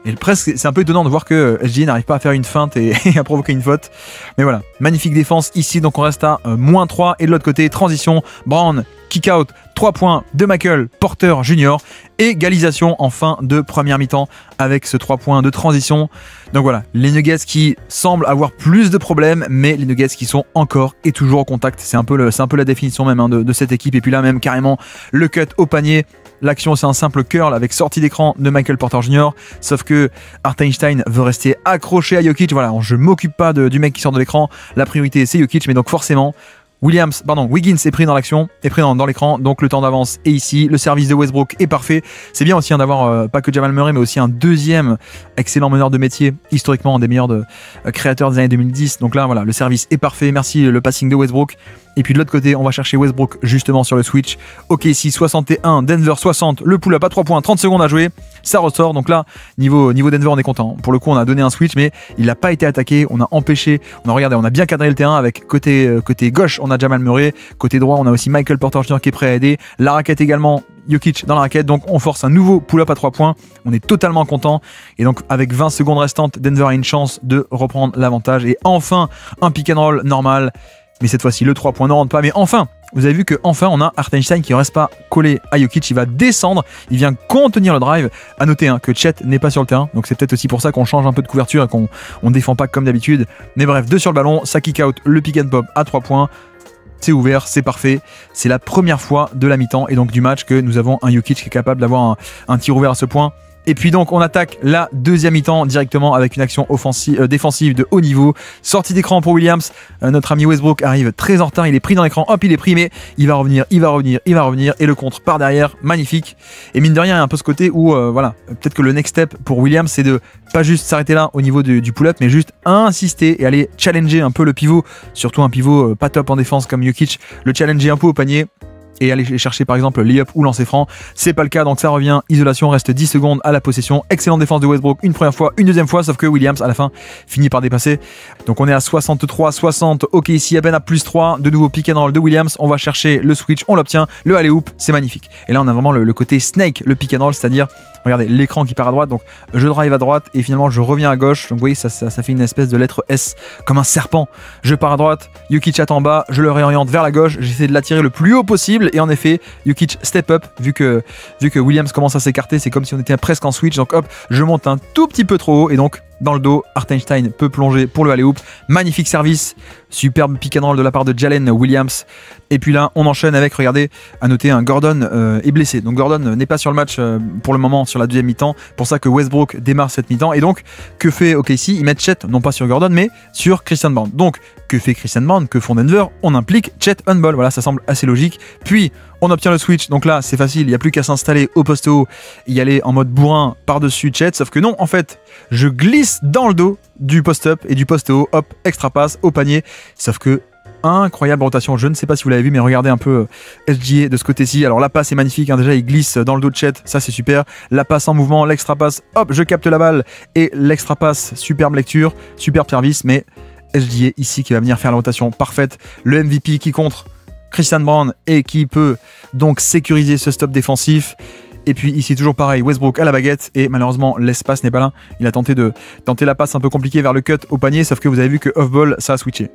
Et presque, c'est un peu étonnant de voir que SGA n'arrive pas à faire une feinte et à provoquer une faute. Mais voilà, magnifique défense ici. Donc on reste à -3. Et de l'autre côté, transition, Brown, kick out, 3 points de Michael Porter Jr. Égalisation en fin de première mi-temps avec ce 3 points de transition. Donc voilà, les Nuggets qui semblent avoir plus de problèmes, mais les Nuggets qui sont encore et toujours au contact. C'est un peu la définition même de cette équipe. Et puis là même carrément le cut au panier. L'action, c'est un simple curl avec sortie d'écran de Michael Porter Jr. Sauf que Hartenstein veut rester accroché à Jokic. Voilà, je m'occupe pas du mec qui sort de l'écran. La priorité, c'est Jokic. Mais donc forcément, Wiggins est pris dans l'action, est pris dans l'écran, donc le temps d'avance est ici. Le service de Westbrook est parfait. C'est bien aussi d'avoir pas que Jamal Murray, mais aussi un deuxième excellent meneur de métier, historiquement un des meilleurs créateurs des années 2010. Donc là, voilà, le service est parfait. Merci le passing de Westbrook. Et puis de l'autre côté, on va chercher Westbrook justement sur le switch. OKC 61, Denver 60. Le pull-up à 3 points, 30 secondes à jouer. Ça ressort. Donc là, niveau Denver, on est content. Pour le coup, on a donné un switch, mais il n'a pas été attaqué. On a empêché. On a bien cadré le terrain avec côté gauche, on a Jamal Murray. Côté droit, on a aussi Michael Porter Jr. qui est prêt à aider. La raquette également. Jokic dans la raquette, donc on force un nouveau pull-up à 3 points, on est totalement content et donc avec 20 secondes restantes, Denver a une chance de reprendre l'avantage et enfin un pick and roll normal, mais cette fois-ci le 3 points ne rentre pas, mais enfin vous avez vu que enfin on a Hartenstein qui ne reste pas collé à Jokic, il va descendre, il vient contenir le drive. À noter que Chet n'est pas sur le terrain, donc c'est peut-être aussi pour ça qu'on change un peu de couverture et qu'on défend pas comme d'habitude, mais bref, 2 sur le ballon, ça kick out le pick and pop à 3 points. C'est ouvert, c'est parfait. C'est la première fois de la mi-temps et donc du match que nous avons un Jokic qui est capable d'avoir un tir ouvert à ce point. Et puis donc on attaque la deuxième mi-temps directement avec une action défensive de haut niveau. Sortie d'écran pour Williams. Notre ami Westbrook arrive très en retard, il est pris dans l'écran. Hop, il est pris, mais il va revenir. Et le contre par derrière, magnifique. Et mine de rien, il y a un peu ce côté où, voilà, peut-être que le next step pour Williams, c'est de pas juste s'arrêter là au niveau du pull-up, mais juste insister et aller challenger un peu le pivot. Surtout un pivot pas top en défense comme Jokic. Le challenger un peu au panier. Et aller chercher par exemple layup ou lancer franc. C'est pas le cas, donc ça revient. Isolation, reste 10 secondes à la possession. Excellente défense de Westbrook une première fois, une deuxième fois, sauf que Williams à la fin finit par dépasser. Donc on est à 63-60. Ok, ici à peine à +3. De nouveau pick and roll de Williams. On va chercher le switch, on l'obtient. Le alley-oop, c'est magnifique. Et là on a vraiment le côté snake, le pick and roll, c'est-à-dire regardez l'écran qui part à droite. Donc je drive à droite et finalement je reviens à gauche. Donc vous voyez, ça fait une espèce de lettre S comme un serpent. Je pars à droite, Jokic attend en bas, je le réoriente vers la gauche. J'essaie de l'attirer le plus haut possible et en effet, Jokic step up, vu que Williams commence à s'écarter, c'est comme si on était presque en switch, donc hop, je monte un tout petit peu trop haut, et donc dans le dos, Hartenstein peut plonger pour le alley-oop, magnifique service, superbe pick and roll de la part de Jalen Williams, et puis là on enchaîne avec, regardez, à noter un Gordon est blessé, donc Gordon n'est pas sur le match pour le moment sur la deuxième mi-temps, pour ça que Westbrook démarre cette mi-temps, et donc que fait OKC? Ils mettent Chet non pas sur Gordon mais sur Christian Brown, donc que fait Christian Brown, que font Denver? On implique Chet on ball, voilà, ça semble assez logique, puis on obtient le switch, donc là c'est facile, il n'y a plus qu'à s'installer au poste haut, y aller en mode bourrin par-dessus Chet, sauf que non, en fait, je glisse dans le dos du post-up et du poste haut, hop, extra passe au panier, sauf que incroyable rotation. Je ne sais pas si vous l'avez vu, mais regardez un peu SGA de ce côté-ci. Alors la passe est magnifique, hein. Déjà il glisse dans le dos de Chet, ça c'est super. La passe en mouvement, l'extra passe, hop, je capte la balle et l'extra passe, superbe lecture, superbe service, mais SGA ici qui va venir faire la rotation parfaite. Le MVP qui contre Christian Braun et qui peut donc sécuriser ce stop défensif. Et puis ici toujours pareil, Westbrook à la baguette et malheureusement l'espace n'est pas là. Il a tenté la passe un peu compliquée vers le cut au panier, sauf que vous avez vu que off-ball ça a switché.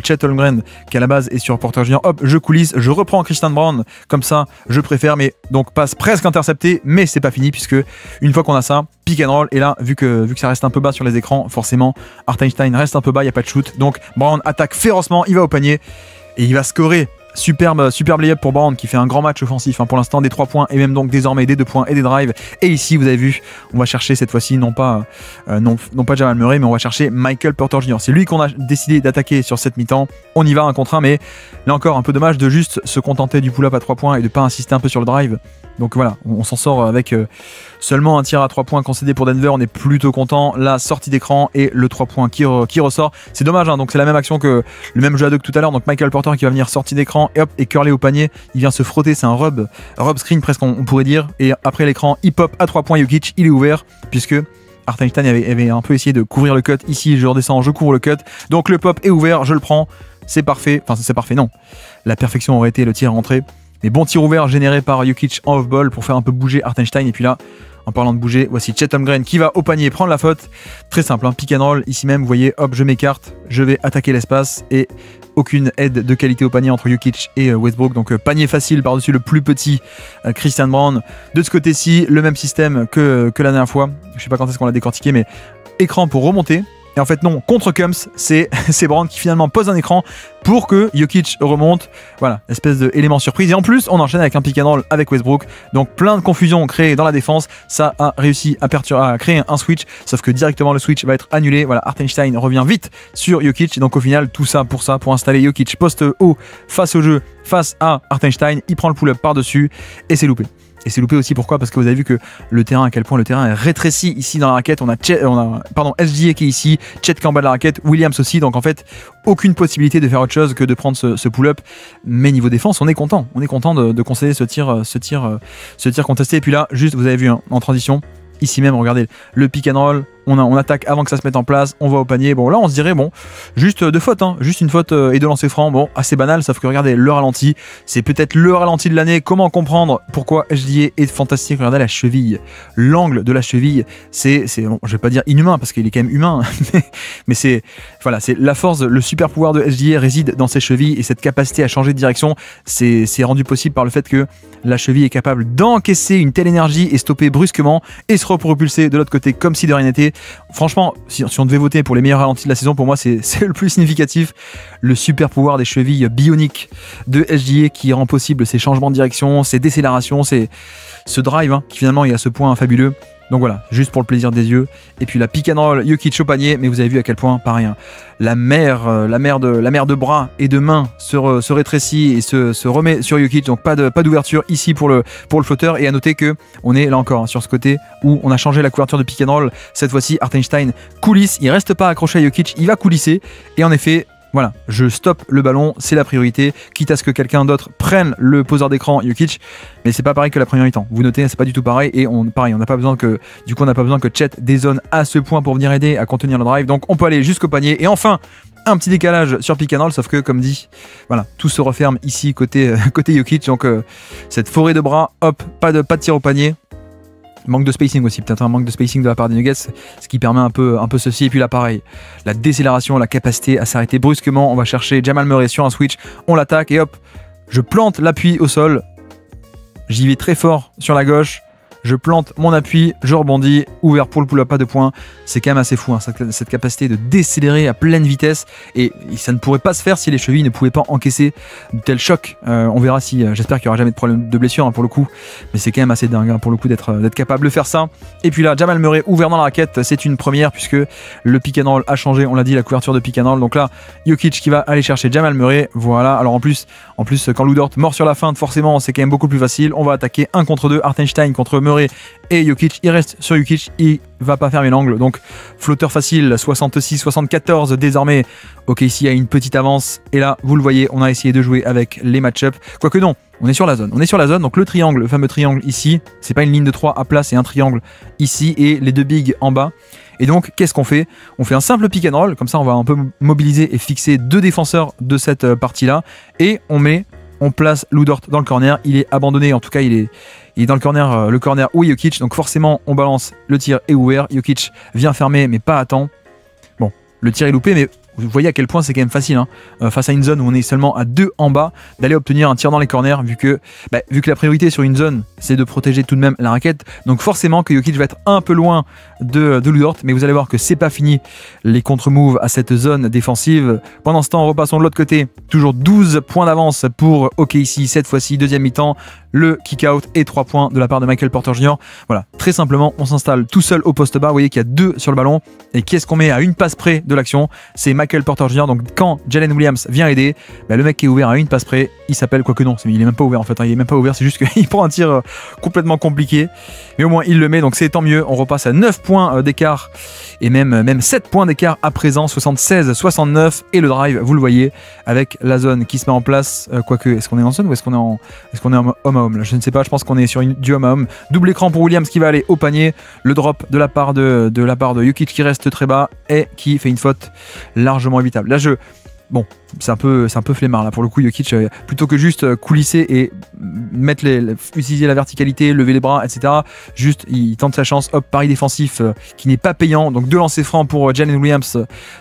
Chet Holmgren qui à la base est sur Porter Junior, hop, je coulisse, je reprends Christian Braun, comme ça je préfère, mais donc passe presque interceptée, mais c'est pas fini puisque une fois qu'on a ça, pick and roll, et là vu que ça reste un peu bas sur les écrans, forcément Hartenstein reste un peu bas, il n'y a pas de shoot, donc Braun attaque férocement, il va au panier et il va scorer. Superbe layup pour Braun qui fait un grand match offensif, hein, pour l'instant des 3 points et même donc désormais des 2 points et des drives. Et ici vous avez vu, on va chercher cette fois-ci non pas Jamal Murray, mais on va chercher Michael Porter Jr. C'est lui qu'on a décidé d'attaquer sur cette mi-temps. On y va 1 contre 1, mais là encore un peu dommage de juste se contenter du pull-up à 3 points et de pas insister un peu sur le drive. Donc voilà, on s'en sort avec seulement un tir à 3 points concédé pour Denver, on est plutôt content. La sortie d'écran et le 3 points qui ressort. C'est dommage, hein, donc c'est la même action que le même jeu à deux que tout à l'heure. Donc Michael Porter qui va venir sortie d'écran et hop, et curler au panier. Il vient se frotter, c'est un rub screen presque on pourrait dire. Et après l'écran, hip-hop à 3 points, Jokic, il est ouvert puisque Hartenstein avait un peu essayé de couvrir le cut. Ici, je redescends, je couvre le cut. Donc le pop est ouvert, je le prends. C'est parfait. Enfin, c'est parfait, non. La perfection aurait été le tir rentré. Mais bon tir ouvert généré par Jokic en off-ball pour faire un peu bouger Hartenstein. Et puis là, en parlant de bouger, voici Chet Holmgren qui va au panier prendre la faute. Très simple, hein, pick and roll. Ici même, vous voyez, hop, je m'écarte, je vais attaquer l'espace et aucune aide de qualité au panier entre Jokic et Westbrook. Donc panier facile par-dessus le plus petit Christian Braun. De ce côté-ci, le même système que la dernière fois. Je sais pas quand est-ce qu'on l'a décortiqué, mais écran pour remonter. Et en fait non, contre Kums, c'est Braun qui finalement pose un écran pour que Jokic remonte. Voilà, espèce d'élément surprise. Et en plus, on enchaîne avec un pick and roll avec Westbrook. Donc plein de confusion créée dans la défense. Ça a réussi à créer un switch, sauf que directement le switch va être annulé. Voilà, Hartenstein revient vite sur Jokic. Et donc au final, tout ça, pour installer Jokic poste haut face au jeu, face à Hartenstein. Il prend le pull-up par-dessus et c'est loupé. Et c'est loupé aussi, pourquoi? Parce que vous avez vu que le terrain, à quel point le terrain est rétréci ici dans la raquette. On a SGA qui est ici, Chet qui est en bas de la raquette, Williams aussi. Donc en fait, aucune possibilité de faire autre chose que de prendre ce pull-up. Mais niveau défense, on est content. On est content de concéder ce tir contesté. Et puis là, juste, vous avez vu, hein, en transition, ici même, regardez, le pick and roll. On attaque avant que ça se mette en place, on va au panier. Bon, là, on se dirait, bon, juste de faute, hein, juste une faute et de lancer franc. Bon, assez banal, sauf que regardez, le ralenti, c'est peut-être le ralenti de l'année. Comment comprendre pourquoi SGA est fantastique? Regardez la cheville, l'angle de la cheville, c'est bon, je vais pas dire inhumain parce qu'il est quand même humain, mais c'est voilà, c'est la force, le super pouvoir de SGA réside dans ses chevilles et cette capacité à changer de direction, c'est rendu possible par le fait que la cheville est capable d'encaisser une telle énergie et stopper brusquement et se repropulser de l'autre côté comme si de rien n'était. Franchement, si on devait voter pour les meilleurs ralentis de la saison, pour moi c'est le plus significatif. Le super pouvoir des chevilles bioniques de SGA qui rend possible ces changements de direction, ces décélérations, ce drive, hein, qui finalement est à ce point fabuleux. Donc voilà, juste pour le plaisir des yeux. Et puis la pick and roll, Jokic au panier, mais vous avez vu à quel point, pareil, hein, la mer de bras et de mains se rétrécit et se remet sur Jokic. Donc pas d'ouverture ici pour le flotteur. Et à noter que on est là encore, hein, sur ce côté où on a changé la couverture de pick and roll. Cette fois-ci, Hartenstein coulisse, il reste pas accroché à Jokic, il va coulisser. Et en effet, voilà, je stoppe le ballon, c'est la priorité, quitte à ce que quelqu'un d'autre prenne le poseur d'écran Jokic, mais c'est pas pareil que la première mi-temps. Vous notez, c'est pas du tout pareil, et on n'a pas besoin que Chet dézone à ce point pour venir aider à contenir le drive, donc on peut aller jusqu'au panier, et enfin, un petit décalage sur pick and roll, sauf que comme dit, voilà, tout se referme ici côté Jokic, donc cette forêt de bras, hop, pas de tir au panier. Manque de spacing aussi, peut-être un manque de spacing de la part des Nuggets, ce qui permet un peu ceci. Et puis là, pareil, la décélération, la capacité à s'arrêter brusquement. On va chercher Jamal Murray sur un switch, on l'attaque et hop, je plante l'appui au sol. J'y vais très fort sur la gauche. Je plante mon appui, je rebondis, ouvert pour le pull-up à 2 points. C'est quand même assez fou, hein, cette capacité de décélérer à pleine vitesse. Et ça ne pourrait pas se faire si les chevilles ne pouvaient pas encaisser de tels chocs. On verra si, j'espère qu'il n'y aura jamais de problème de blessure, hein, pour le coup. Mais c'est quand même assez dingue, hein, pour le coup d'être capable de faire ça. Et puis là, Jamal Murray ouvert dans la raquette, c'est une première puisque le pick and roll a changé. On l'a dit, la couverture de pick and roll. Donc là, Jokic qui va aller chercher Jamal Murray. Voilà. Alors en plus quand Lou Dort mord sur la feinte, forcément, c'est quand même beaucoup plus facile. On va attaquer 1 contre 2, Hartenstein contre Murray. Murray et Jokic. Il reste sur Jokic, il va pas fermer l'angle. Donc flotteur facile, 66-74 désormais. OKC a une petite avance. Et là, vous le voyez, on a essayé de jouer avec les match-up. Quoique non, on est sur la zone. On est sur la zone, donc le triangle, le fameux triangle ici. C'est pas une ligne de 3 à plat, c'est un triangle ici et les deux bigs en bas. Et donc, qu'est-ce qu'on fait? On fait un simple pick and roll, comme ça on va un peu mobiliser et fixer deux défenseurs de cette partie-là. Et on place Lou Dort dans le corner. Il est abandonné, en tout cas il est dans le corner où Jokic. Donc forcément, on balance, le tir est ouvert. Jokic vient fermer, mais pas à temps. Bon, le tir est loupé, mais vous voyez à quel point c'est quand même facile, hein, face à une zone où on est seulement à 2 en bas, d'aller obtenir un tir dans les corners, vu que la priorité sur une zone, c'est de protéger tout de même la raquette. Donc forcément que Jokic va être un peu loin de Lou Dort, mais vous allez voir que c'est pas fini les contre-moves à cette zone défensive. Pendant ce temps, repassons de l'autre côté. Toujours 12 points d'avance pour OKC, cette fois-ci, deuxième mi-temps. Le kick-out et 3 points de la part de Michael Porter Jr. Voilà, très simplement, on s'installe tout seul au poste bas. Vous voyez qu'il y a 2 sur le ballon. Et qui est-ce qu'on met à une passe près de l'action? C'est Michael Porter Jr. Donc quand Jalen Williams vient aider, le mec qui est ouvert à une passe près, il s'appelle, quoique non, il est même pas ouvert en fait, hein, il est même pas ouvert, c'est juste qu'il prend un tir complètement compliqué. Mais au moins il le met, donc c'est tant mieux. On repasse à 9 points d'écart et même 7 points d'écart à présent, 76-69. Et le drive, vous le voyez, avec la zone qui se met en place. Quoique, est-ce qu'on est en zone ou est-ce qu'on est en homme à homme là? Je ne sais pas, je pense qu'on est sur du homme à homme. Double écran pour Williams qui va aller au panier. Le drop de la part de Jokic qui reste très bas et qui fait une faute largement évitable. Là, bon, c'est un peu flemmard là pour le coup. Jokic, plutôt que juste coulisser et utiliser la verticalité, lever les bras, etc. Juste, il tente sa chance. Hop, pari défensif qui n'est pas payant. Donc 2 lancers francs pour Jalen Williams,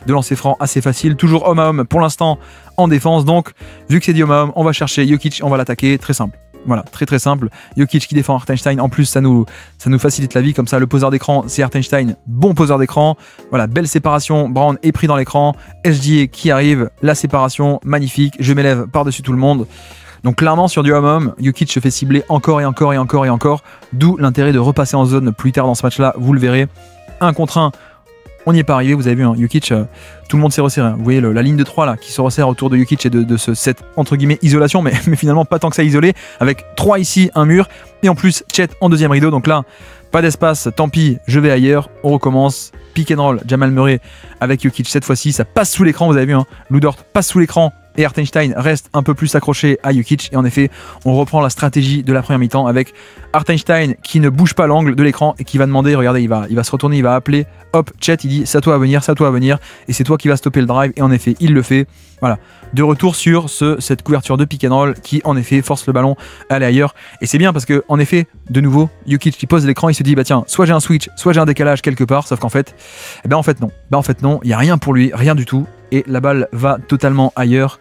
2 lancers francs assez faciles. Toujours homme à homme pour l'instant en défense. Donc, vu que c'est du homme à homme, on va chercher Jokic, on va l'attaquer. Très simple. Voilà, très très simple. Jokic qui défend Hartenstein. En plus, ça nous facilite la vie. Comme ça, le poseur d'écran, c'est Hartenstein. Bon poseur d'écran. Voilà, belle séparation. Brown est pris dans l'écran. SGA qui arrive. La séparation, magnifique. Je m'élève par-dessus tout le monde. Donc clairement, sur du homme-homme, Jokic se fait cibler encore et encore et encore et encore. D'où l'intérêt de repasser en zone plus tard dans ce match-là. Vous le verrez. 1 contre 1. On n'y est pas arrivé, vous avez vu, hein, Jokic, tout le monde s'est resserré. Vous voyez la ligne de 3 là, qui se resserre autour de Jokic et de cette entre guillemets isolation, mais finalement pas tant que ça isolé, avec 3 ici, un mur, et en plus Chet en deuxième rideau. Donc là, pas d'espace, tant pis, je vais ailleurs. On recommence, pick and roll, Jamal Murray avec Jokic cette fois-ci, ça passe sous l'écran, vous avez vu, hein, Lou Dort passe sous l'écran. Et Hartenstein reste un peu plus accroché à Jokic. Et en effet, on reprend la stratégie de la première mi-temps avec Hartenstein qui ne bouge pas l'angle de l'écran et qui va demander, regardez, il va se retourner, il va appeler, hop, Chet, il dit, c'est à toi à venir, et c'est toi qui va stopper le drive. Et en effet, il le fait. Voilà, de retour sur cette couverture de pick and roll qui en effet force le ballon à aller ailleurs. Et c'est bien parce que en effet, de nouveau, Jokic qui pose l'écran, il se dit, bah tiens, soit j'ai un switch, soit j'ai un décalage quelque part. Sauf qu'en fait, en fait non, il n'y a rien pour lui, rien du tout. Et la balle va totalement ailleurs.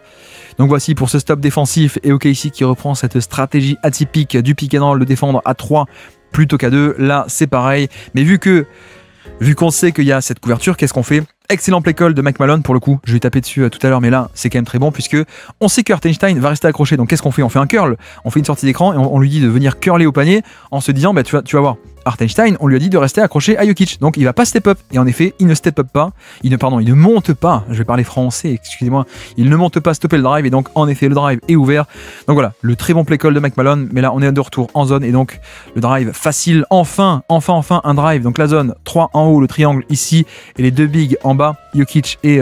Donc voici pour ce stop défensif et OKC qui reprend cette stratégie atypique du pick and roll de défendre à 3 plutôt qu'à 2. Là, c'est pareil. Mais vu qu'on sait qu'il y a cette couverture, qu'est-ce qu'on fait? Excellent play call de Mike Malone pour le coup. Je vais taper dessus tout à l'heure, mais là, c'est quand même très bon puisque on sait que Hartenstein va rester accroché. Donc qu'est-ce qu'on fait? On fait un curl. On fait une sortie d'écran et on lui dit de venir curler au panier en se disant, bah, tu vas voir. Hartenstein, on lui a dit de rester accroché à Jokic. Donc il va pas step up. Et en effet, il ne step up pas. Il ne monte pas. Je vais parler français, excusez-moi. Il ne monte pas, stopper le drive. Et donc, en effet, le drive est ouvert. Donc voilà, le très bon play call de Mike Malone. Mais là, on est de retour en zone. Et donc, le drive facile. Enfin, un drive. Donc la zone 3 en haut, le triangle ici. Et les deux bigs en bas, Jokic et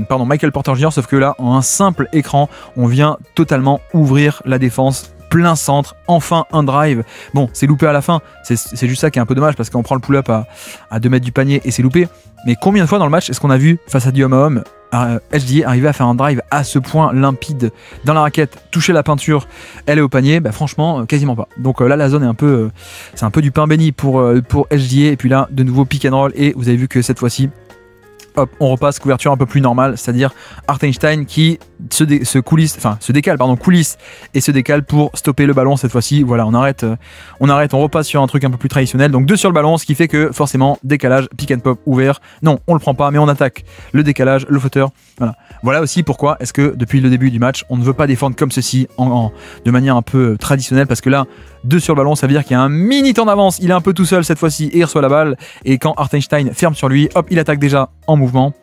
Michael Porter Jr. Sauf que là, en un simple écran, on vient totalement ouvrir la défense. Plein centre, enfin un drive. Bon, c'est loupé à la fin, c'est juste ça qui est un peu dommage parce qu'on prend le pull-up à 2 mètres du panier et c'est loupé. Mais combien de fois dans le match est-ce qu'on a vu face à du homme à homme SGA arriver à faire un drive à ce point limpide dans la raquette, toucher la peinture, elle est au panier? Bah franchement, quasiment pas. Donc là, la zone est c'est un peu du pain béni pour SGA. Et puis là, de nouveau pick and roll et vous avez vu que cette fois-ci, hop, on repasse couverture un peu plus normale, c'est-à-dire Hartenstein qui se décale et se décale pour stopper le ballon cette fois-ci. Voilà, on arrête, on repasse sur un truc un peu plus traditionnel. Donc 2 sur le ballon, ce qui fait que forcément décalage, pick and pop ouvert. Non, on le prend pas, mais on attaque le décalage, le flotteur. Voilà aussi pourquoi est-ce que depuis le début du match, on ne veut pas défendre comme ceci de manière un peu traditionnelle, parce que là, 2 sur le ballon, ça veut dire qu'il y a un mini temps d'avance. Il est un peu tout seul cette fois-ci et il reçoit la balle. Et quand Hartenstein ferme sur lui, hop, il attaque déjà en mouvement.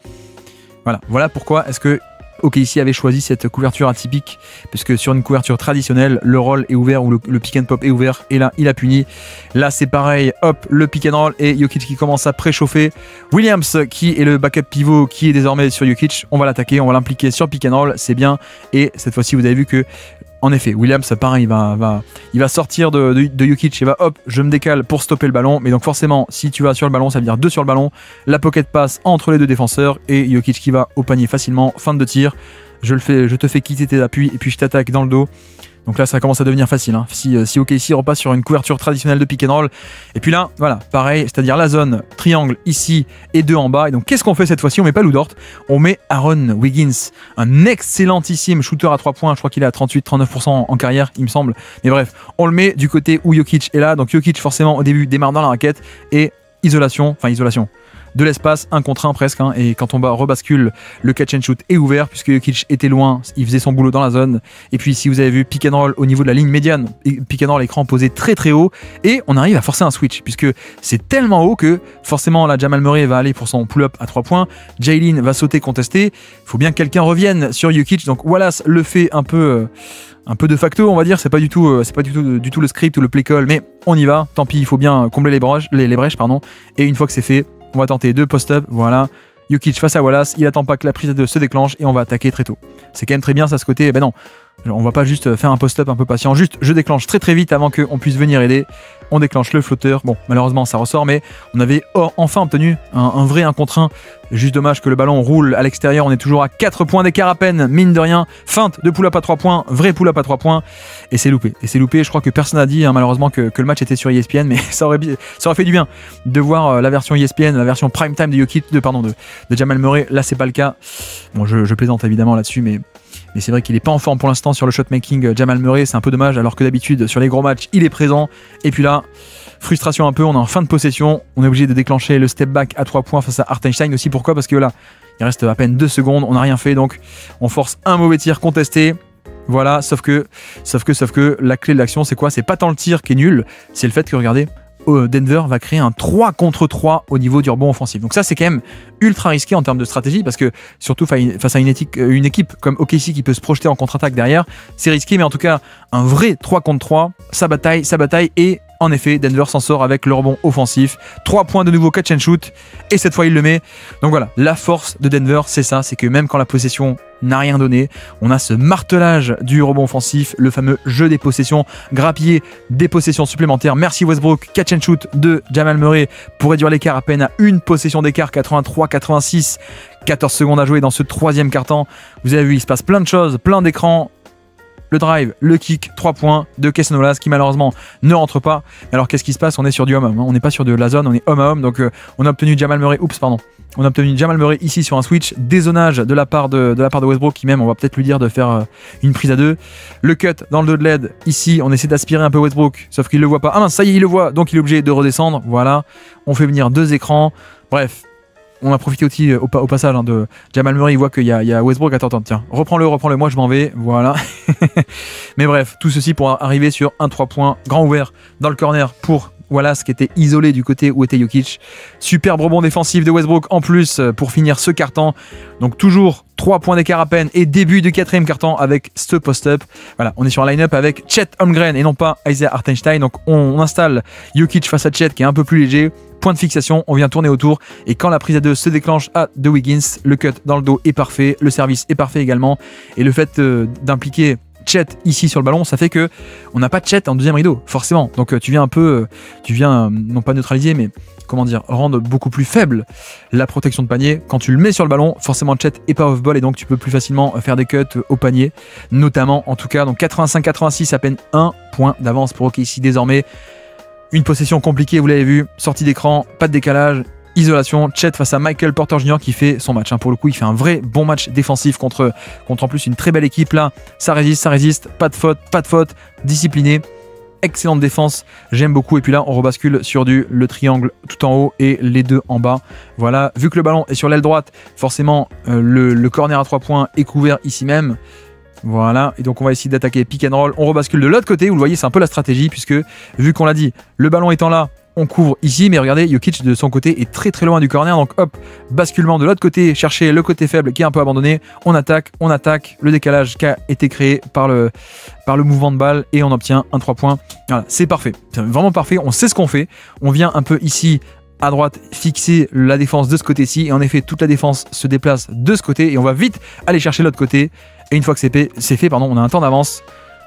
Voilà pourquoi est-ce que OKC avait choisi cette couverture atypique, puisque sur une couverture traditionnelle, le roll est ouvert ou le pick and pop est ouvert, et là, il a puni. Là, c'est pareil, hop, le pick and roll, et Jokic qui commence à préchauffer. Williams, qui est le backup pivot, qui est désormais sur Jokic, on va l'attaquer, on va l'impliquer sur pick and roll, c'est bien, et cette fois-ci, vous avez vu que en effet, Williams, pareil, il va sortir de Jokic et va hop, je me décale pour stopper le ballon. Mais donc forcément, si tu vas sur le ballon, ça veut dire 2 sur le ballon. La pocket passe entre les deux défenseurs et Jokic qui va au panier facilement. Fin de tir, je te fais quitter tes appuis et puis je t'attaque dans le dos. Donc là, ça commence à devenir facile. Hein. Si OKC repasse sur une couverture traditionnelle de pick and roll. Et puis là, voilà, pareil, c'est-à-dire la zone triangle ici et 2 en bas. Et donc, qu'est-ce qu'on fait cette fois-ci? On met pas Lou Dort, on met Aaron Wiggins, un excellentissime shooter à 3 points. Je crois qu'il est à 38-39% en carrière, il me semble. Mais bref, on le met du côté où Jokic est là. Donc Jokic, forcément, au début, démarre dans la raquette et isolation. De l'espace, 1 contre 1 presque, hein, et quand on rebascule, le catch and shoot est ouvert puisque Jokic était loin, il faisait son boulot dans la zone. Et puis ici vous avez vu pick and roll au niveau de la ligne médiane, pick and roll l'écran posé très très haut, et on arrive à forcer un switch puisque c'est tellement haut que forcément là Jamal Murray va aller pour son pull-up à 3 points, Jalen va sauter contester, il faut bien que quelqu'un revienne sur Jokic, donc Wallace le fait un peu de facto, on va dire, c'est pas du tout le script ou le play call, mais on y va, tant pis, il faut bien combler les brèches, et une fois que c'est fait, on va tenter 2 post-up, voilà. Jokic face à Wallace, il attend pas que la prise à 2 se déclenche et on va attaquer très tôt. C'est quand même très bien ça ce côté, ben non, on va pas juste faire un post-up un peu patient, juste je déclenche très très vite avant qu'on puisse venir aider. On déclenche le flotteur, bon malheureusement ça ressort, mais on avait enfin obtenu un vrai 1 contre 1. Juste dommage que le ballon roule à l'extérieur, on est toujours à 4 points d'écart à peine, mine de rien. Feinte de pull-up à 3 points, vrai pull-up à 3 points, et c'est loupé. Je crois que personne n'a dit malheureusement que le match était sur ESPN, mais ça aurait fait du bien de voir la version ESPN, la version prime time de Jokic, de Jamal Murray. Là c'est pas le cas. Bon je plaisante évidemment là-dessus, mais c'est vrai qu'il n'est pas en forme pour l'instant sur le shotmaking. Jamal Murray, c'est un peu dommage, alors que d'habitude sur les gros matchs il est présent. Et puis là, frustration un peu, on est en fin de possession, on est obligé de déclencher le step back à 3 points face à Hartenstein aussi. Pourquoi? Parce que là, il reste à peine 2 secondes, on n'a rien fait, donc on force un mauvais tir contesté. Voilà, sauf que la clé de l'action, c'est quoi? C'est pas tant le tir qui est nul, c'est le fait que, regardez, Denver va créer un 3 contre 3 au niveau du rebond offensif. Donc ça, c'est quand même ultra risqué en termes de stratégie, parce que surtout face à une équipe comme OKC qui peut se projeter en contre-attaque derrière, c'est risqué, mais en tout cas, un vrai 3 contre 3, ça bataille, et en effet, Denver s'en sort avec le rebond offensif. 3 points de nouveau catch and shoot, et cette fois il le met. Donc voilà, la force de Denver, c'est ça, c'est que même quand la possession n'a rien donné, on a ce martelage du rebond offensif, le fameux jeu des possessions, grappiller des possessions supplémentaires. Merci Westbrook, catch and shoot de Jamal Murray pour réduire l'écart à peine à une possession d'écart, 83-86, 14 secondes à jouer dans ce 3e quart-temps. Vous avez vu, il se passe plein de choses, plein d'écrans. Le drive, le kick, 3 points de Cason Wallace qui malheureusement ne rentre pas. Alors qu'est-ce qui se passe? On est sur du homme-homme, hein. On n'est pas sur de la zone, on est homme-homme. Donc on a obtenu Jamal Murray, on a obtenu Jamal Murray ici sur un switch, dézonage de la part de Westbrook qui même, on va peut-être lui dire de faire une prise à 2. Le cut dans le dos de LED, ici on essaie d'aspirer un peu Westbrook, sauf qu'il le voit pas. Ah mince, ça y est, il le voit, donc il est obligé de redescendre. Voilà, on fait venir 2 écrans. Bref, on a profité aussi au passage de Jamal Murray, il voit qu'il y a Westbrook. Attends, tiens, reprends-le, moi je m'en vais, voilà. Mais bref, tout ceci pour arriver sur un 3 points grand ouvert dans le corner pour Wallace qui était isolé du côté où était Jokic. Superbe rebond défensif de Westbrook en plus pour finir ce quart-temps. Donc toujours 3 points d'écart à peine et début du 4e quart-temps avec ce post-up. Voilà, on est sur un line-up avec Chet Holmgren et non pas Isaiah Hartenstein. Donc on installe Jokic face à Chet qui est un peu plus léger. Point de fixation, on vient tourner autour et quand la prise à 2 se déclenche à de Wiggins, le cut dans le dos est parfait, le service est parfait également, et le fait d'impliquer Chet ici sur le ballon, ça fait que on n'a pas de Chet en 2e rideau, forcément. Donc tu viens non pas neutraliser, mais comment dire, rendre beaucoup plus faible la protection de panier. Quand tu le mets sur le ballon, forcément Chet est pas off-ball et donc tu peux plus facilement faire des cuts au panier, notamment en tout cas. Donc 85-86, à peine 1 point d'avance pour OKC désormais. Une possession compliquée, vous l'avez vu, sortie d'écran, pas de décalage, isolation. Chet face à Michael Porter Jr. qui fait son match. Pour le coup, il fait un vrai bon match défensif contre en plus une très belle équipe. Là, ça résiste, pas de faute, discipliné. Excellente défense, j'aime beaucoup. Et puis là, on rebascule sur le triangle tout en haut et les 2 en bas. Voilà, vu que le ballon est sur l'aile droite, forcément, le corner à 3 points est couvert ici même. Voilà, et donc on va essayer d'attaquer pick and roll. On rebascule de l'autre côté, vous le voyez, c'est un peu la stratégie, puisque vu qu'on l'a dit, le ballon étant là, on couvre ici, mais regardez, Jokic de son côté est très très loin du corner, donc hop, basculement de l'autre côté, chercher le côté faible qui est un peu abandonné, on attaque, le décalage qui a été créé par le mouvement de balle et on obtient un 3 points. Voilà, c'est parfait, c'est vraiment parfait, on sait ce qu'on fait, on vient un peu ici à droite fixer la défense de ce côté-ci et en effet toute la défense se déplace de ce côté et on va vite aller chercher l'autre côté et une fois que c'est fait, on a un temps d'avance.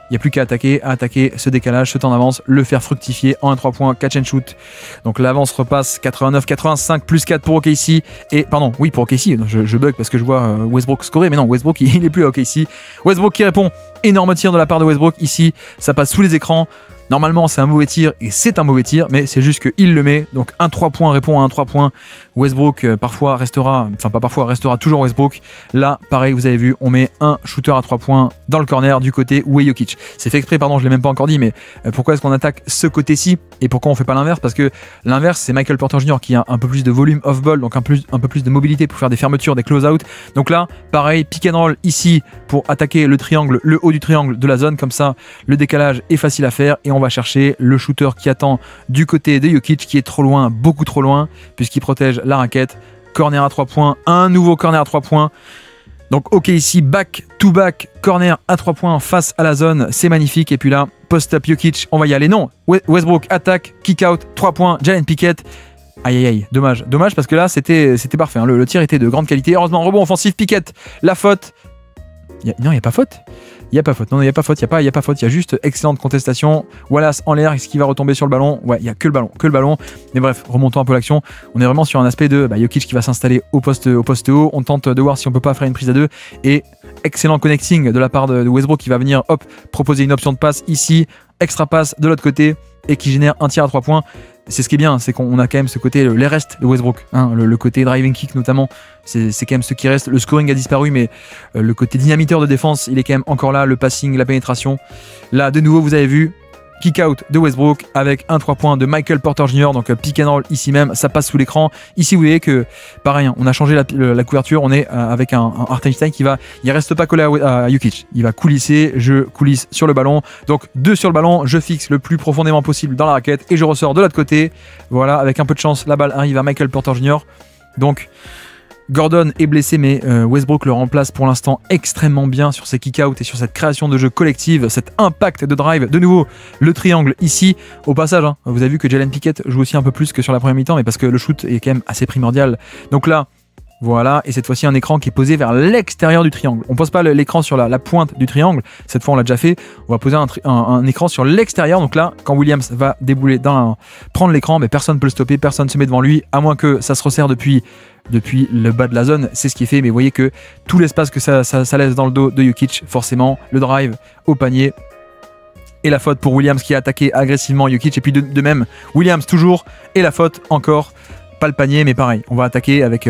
Il n'y a plus qu'à attaquer ce décalage, ce temps d'avance, le faire fructifier en un 3 points, catch and shoot. Donc l'avance repasse 89-85 plus 4 pour OKC. Et pardon, oui pour OKC, je bug parce que je vois Westbrook scorer, mais non, Westbrook il n'est plus à OKC. Westbrook qui répond, énorme tir de la part de Westbrook ici, ça passe sous les écrans. Normalement c'est un mauvais tir et c'est un mauvais tir, mais c'est juste qu'il le met. Donc un 3 points répond à un 3 points. Westbrook restera toujours Westbrook. Là pareil, vous avez vu, on met un shooter à 3 points dans le corner du côté où est Jokic. C'est fait exprès, pardon, je l'ai même pas encore dit, mais pourquoi est-ce qu'on attaque ce côté-ci et pourquoi on fait pas l'inverse? Parce que l'inverse c'est Michael Porter Jr. qui a un peu plus de volume off ball, donc un peu plus de mobilité pour faire des fermetures, des close-out. Donc là pareil, pick and roll ici pour attaquer le triangle, le haut du triangle de la zone, comme ça le décalage est facile à faire et on va chercher le shooter qui attend du côté de Jokic qui est trop loin, beaucoup trop loin, puisqu'il protège la raquette. Corner à 3 points, un nouveau corner à 3 points. Donc ok ici, back to back, corner à 3 points face à la zone, c'est magnifique. Et puis là, post-up Jokic, on va y aller. Non, Westbrook attaque, kick out, 3 points, Jalen Pickett. Aïe aïe aïe, dommage parce que là c'était parfait, hein. Le tir était de grande qualité. Heureusement, rebond offensif, Pickett, la faute. Non, il n'y a pas faute. Il n'y a pas faute, il n'y a pas faute, il y a juste excellente contestation. Wallace en l'air, est-ce qu'il va retomber sur le ballon? Ouais, il n'y a que le ballon. Mais bref, remontons un peu l'action. On est vraiment sur un aspect de Jokic qui va s'installer au poste haut. On tente de voir si on peut pas faire une prise à 2. Et excellent connecting de la part de Westbrook qui va venir proposer une option de passe ici, extra passe de l'autre côté et qui génère un tir à 3 points. C'est ce qui est bien, c'est qu'on a quand même ce côté, les restes de Westbrook, hein, le côté driving kick notamment, c'est quand même ce qui reste. Le scoring a disparu, mais le côté dynamiteur de défense, il est quand même encore là, le passing, la pénétration. Là, de nouveau, vous avez vu, kick out de Westbrook avec un 3 points de Michael Porter Jr. Donc pick and roll ici même, ça passe sous l'écran. Ici vous voyez que pareil, on a changé la couverture, on est avec un Hartenstein il reste pas collé à Jokic, il va coulisser, je coulisse sur le ballon. Donc 2 sur le ballon, je fixe le plus profondément possible dans la raquette et je ressors de l'autre côté. Voilà, avec un peu de chance, la balle arrive à Michael Porter Jr. Donc Gordon est blessé, mais Westbrook le remplace pour l'instant extrêmement bien sur ses kick-out et sur cette création de jeu collective, cet impact de drive. De nouveau, le triangle ici. Au passage, hein, vous avez vu que Jalen Pickett joue aussi un peu plus que sur la première mi-temps, mais parce que le shoot est quand même assez primordial. Donc là, voilà, et cette fois-ci un écran qui est posé vers l'extérieur du triangle. On pose pas l'écran sur la pointe du triangle, cette fois on l'a déjà fait. On va poser un écran sur l'extérieur. Donc là, quand Williams va débouler prendre l'écran, mais personne ne peut le stopper, personne ne se met devant lui, à moins que ça se resserre depuis le bas de la zone, c'est ce qui est fait. Mais vous voyez que tout l'espace que ça laisse dans le dos de Jokic, forcément, le drive au panier. Et la faute pour Williams qui a attaqué agressivement Jokic. Et puis de même, Williams toujours, et la faute encore. Pas le panier, mais pareil, on va attaquer avec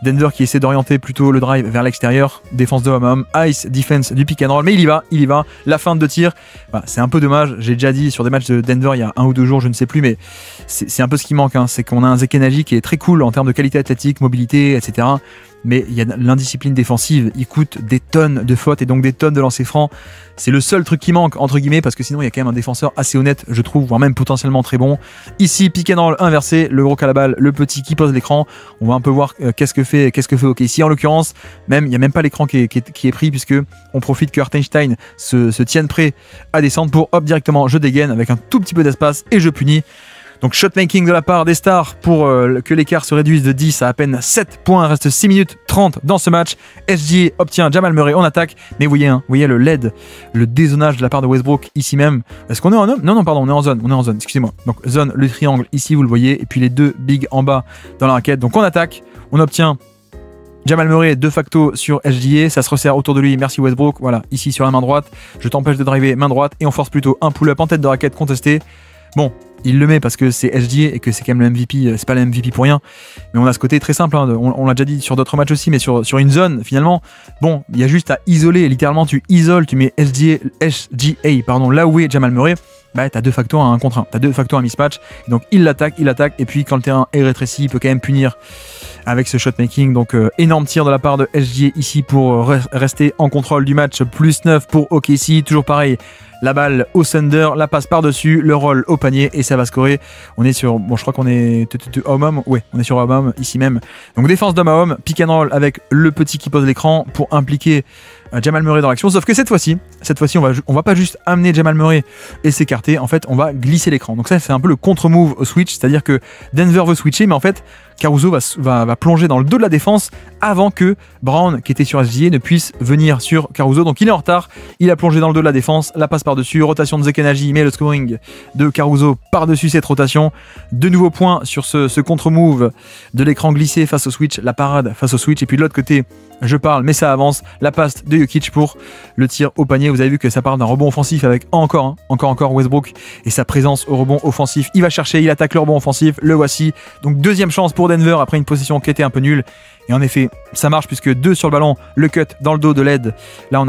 Denver qui essaie d'orienter plutôt le drive vers l'extérieur, défense de homme-homme, ice, defense du pick and roll, mais il y va, la feinte de tir, bah, c'est un peu dommage, j'ai déjà dit sur des matchs de Denver il y a 1 ou 2 jours, je ne sais plus, mais c'est un peu ce qui manque, hein. C'est qu'on a un Zekenaji qui est très cool en termes de qualité athlétique, mobilité, etc. Mais il y a l'indiscipline défensive, il coûte des tonnes de fautes et donc des tonnes de lancers francs. C'est le seul truc qui manque, entre guillemets, parce que sinon il y a quand même un défenseur assez honnête, je trouve, voire même potentiellement très bon. Ici, pick and roll inversé, le gros qui a la balle, le petit qui pose l'écran. On va un peu voir qu'est-ce que fait OK. Ici, en l'occurrence, même il n'y a même pas l'écran qui est pris, puisque on profite que Hartenstein se tienne prêt à descendre pour directement je dégaine avec un tout petit peu d'espace et je punis. Donc shotmaking de la part des Stars pour que l'écart se réduise de 10 à peine 7 points. Il reste 6 minutes 30 dans ce match. SGA obtient Jamal Murray en attaque. Mais vous voyez le LED, le dézonage de la part de Westbrook ici même. Est-ce qu'on est en homme? Non, pardon, on est en zone, excusez-moi. Donc zone, le triangle ici, vous le voyez. Et puis les 2 bigs en bas dans la raquette. Donc on attaque, on obtient Jamal Murray de facto sur SGA, ça se resserre autour de lui, merci Westbrook. Voilà, ici sur la main droite, je t'empêche de driver main droite et on force plutôt un pull-up en tête de raquette contesté. Bon, il le met parce que c'est SGA et que c'est quand même le MVP, c'est pas le MVP pour rien. Mais on a ce côté très simple, hein, on l'a déjà dit sur d'autres matchs aussi, mais sur une zone, finalement, bon, il y a juste à isoler, littéralement tu isoles, tu mets SGA, là où est Jamal Murray, bah, tu as de facto un 1 contre 1, tu as de facto un mismatch. Donc il l'attaque, et puis quand le terrain est rétréci, il peut quand même punir avec ce shotmaking. Donc énorme tir de la part de SGA ici pour rester en contrôle du match. Plus 9 pour OKC, toujours pareil. La balle au Thunder, la passe par-dessus, le roll au panier et ça va scorer. On est sur, bon je crois qu'on est homme, ouais, on est sur homme ici même. Donc défense d'homme à homme, pick and roll avec le petit qui pose l'écran pour impliquer Jamal Murray dans l'action. Sauf que cette fois-ci on va pas juste amener Jamal Murray et s'écarter, en fait on va glisser l'écran. Donc ça c'est un peu le contre-move au switch, c'est-à-dire que Denver veut switcher, mais en fait Caruso va plonger dans le dos de la défense avant que Brown, qui était sur SGA, ne puisse venir sur Caruso. Donc il est en retard, il a plongé dans le dos de la défense, la passe par-dessus, rotation de Zekenaji, mais le scoring de Caruso par-dessus cette rotation. De nouveaux points sur ce contre-move de l'écran glissé face au switch, la parade face au switch. Et puis de l'autre côté, je parle, mais ça avance, la passe de Jokic pour le tir au panier. Vous avez vu que ça part d'un rebond offensif avec encore Westbrook et sa présence au rebond offensif. Il va chercher, il attaque le rebond offensif, le voici. Donc deuxième chance pour Denver après une possession qui était un peu nulle. Et en effet, ça marche puisque 2 sur le ballon, le cut dans le dos de l'aide. Là, on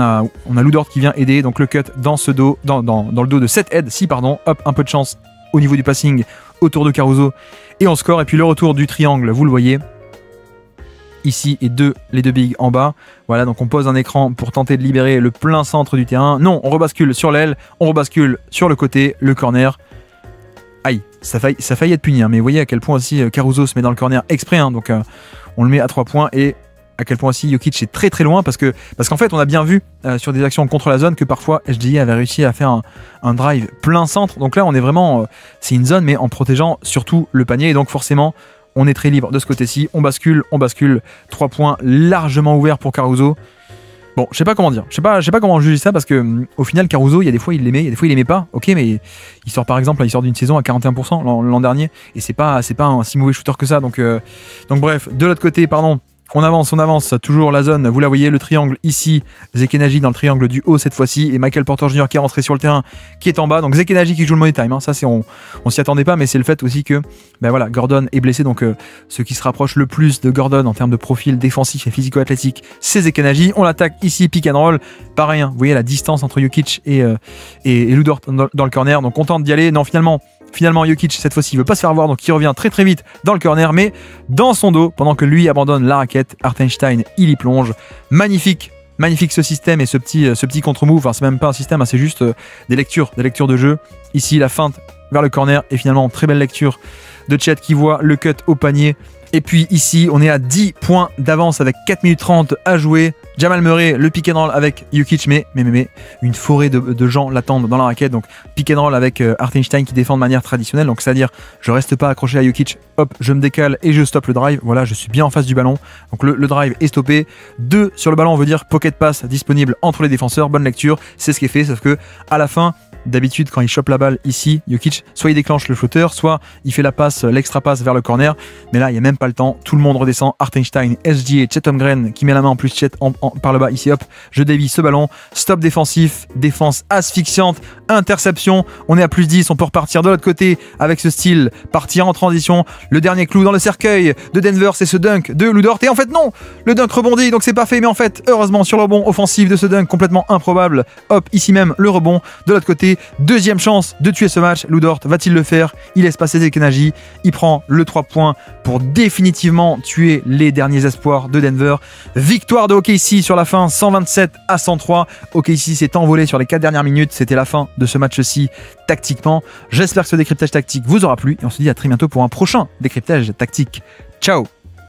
a Lou Dort qui vient aider, donc le cut dans ce dos, dans le dos de cette aide, hop, un peu de chance au niveau du passing autour de Caruso. Et on score, et puis le retour du triangle, vous le voyez. Ici, et les deux bigs en bas. Voilà, donc on pose un écran pour tenter de libérer le plein centre du terrain. Non, on rebascule sur l'aile, on rebascule sur le côté, le corner. Aïe, ça faillit être puni, hein, mais vous voyez à quel point aussi Caruso se met dans le corner exprès, hein, donc on le met à 3 points, et à quel point aussi Jokic est très très loin, parce qu'en fait on a bien vu sur des actions contre la zone que parfois SGA avait réussi à faire un drive plein centre, donc là on est vraiment, c'est une zone mais en protégeant surtout le panier, et donc forcément on est très libre de ce côté-ci, on bascule, 3 points largement ouverts pour Caruso. Bon, je sais pas comment dire, je sais pas comment juger ça, parce que au final Caruso, il y a des fois il l'aimait, il y a des fois il aimait pas. Ok, mais il sort par exemple, il sort d'une saison à 41% l'an dernier, et c'est pas un si mauvais shooter que ça. Donc bref, de l'autre côté, pardon. On avance, toujours la zone, vous la voyez, le triangle ici, Zekenaji dans le triangle du haut cette fois-ci, et Michael Porter Jr. qui est rentré sur le terrain, qui est en bas, donc Zekenaji qui joue le money time, hein. Ça c'est on s'y attendait pas, mais c'est le fait aussi que ben voilà, Gordon est blessé, donc ce qui se rapproche le plus de Gordon en termes de profil défensif et physico-athlétique, c'est Zekenaji. On l'attaque ici, pick and roll, pareil, hein, vous voyez la distance entre Jokic et Lou Dort dans le corner, donc on tente d'y aller, non Finalement, Jokic, cette fois-ci, il veut pas se faire voir, donc il revient très très vite dans le corner, mais dans son dos, pendant que lui abandonne la raquette, Hartenstein, il y plonge. Magnifique ce système et ce petit contre-move. Enfin, c'est même pas un système, hein, c'est juste des lectures de jeu. Ici, la feinte vers le corner, et finalement, très belle lecture de Chet qui voit le cut au panier. Et puis ici, on est à 10 points d'avance avec 4 minutes 30 à jouer. Jamal Murray, le pick and roll avec Jokic, mais une forêt de gens l'attendent dans la raquette. Donc pick and roll avec Hartenstein qui défend de manière traditionnelle. Donc c'est-à-dire, je reste pas accroché à Jokic, hop, je me décale et je stoppe le drive. Voilà, je suis bien en face du ballon. Donc le drive est stoppé. 2 sur le ballon, on veut dire pocket pass disponible entre les défenseurs. Bonne lecture, c'est ce qui est fait, sauf que à la fin, d'habitude, quand il chope la balle ici, Jokic, soit il déclenche le flotteur, soit il fait la passe, l'extra passe vers le corner. Mais là, il n'y a même pas le temps. Tout le monde redescend. Hartenstein, SGA, Chet Holmgren qui met la main en plus. Chet par le bas ici, hop, je dévie ce ballon. Stop défensif, défense asphyxiante, interception. On est à plus 10. On peut repartir de l'autre côté avec ce style, partir en transition. Le dernier clou dans le cercueil de Denver, c'est ce dunk de Lou Dort. Et en fait, non, le dunk rebondit, donc c'est pas fait. Mais en fait, heureusement, sur le rebond offensif de ce dunk complètement improbable, hop, ici même, le rebond de l'autre côté. Deuxième chance de tuer ce match. Lou Dort va-t-il le faire? Il laisse passer Zekenaji. Il prend le 3 points pour définitivement tuer les derniers espoirs de Denver. Victoire de OKC sur la fin, 127-103. OKC s'est envolé sur les 4 dernières minutes. C'était la fin de ce match-ci tactiquement. J'espère que ce décryptage tactique vous aura plu et on se dit à très bientôt pour un prochain décryptage tactique. Ciao!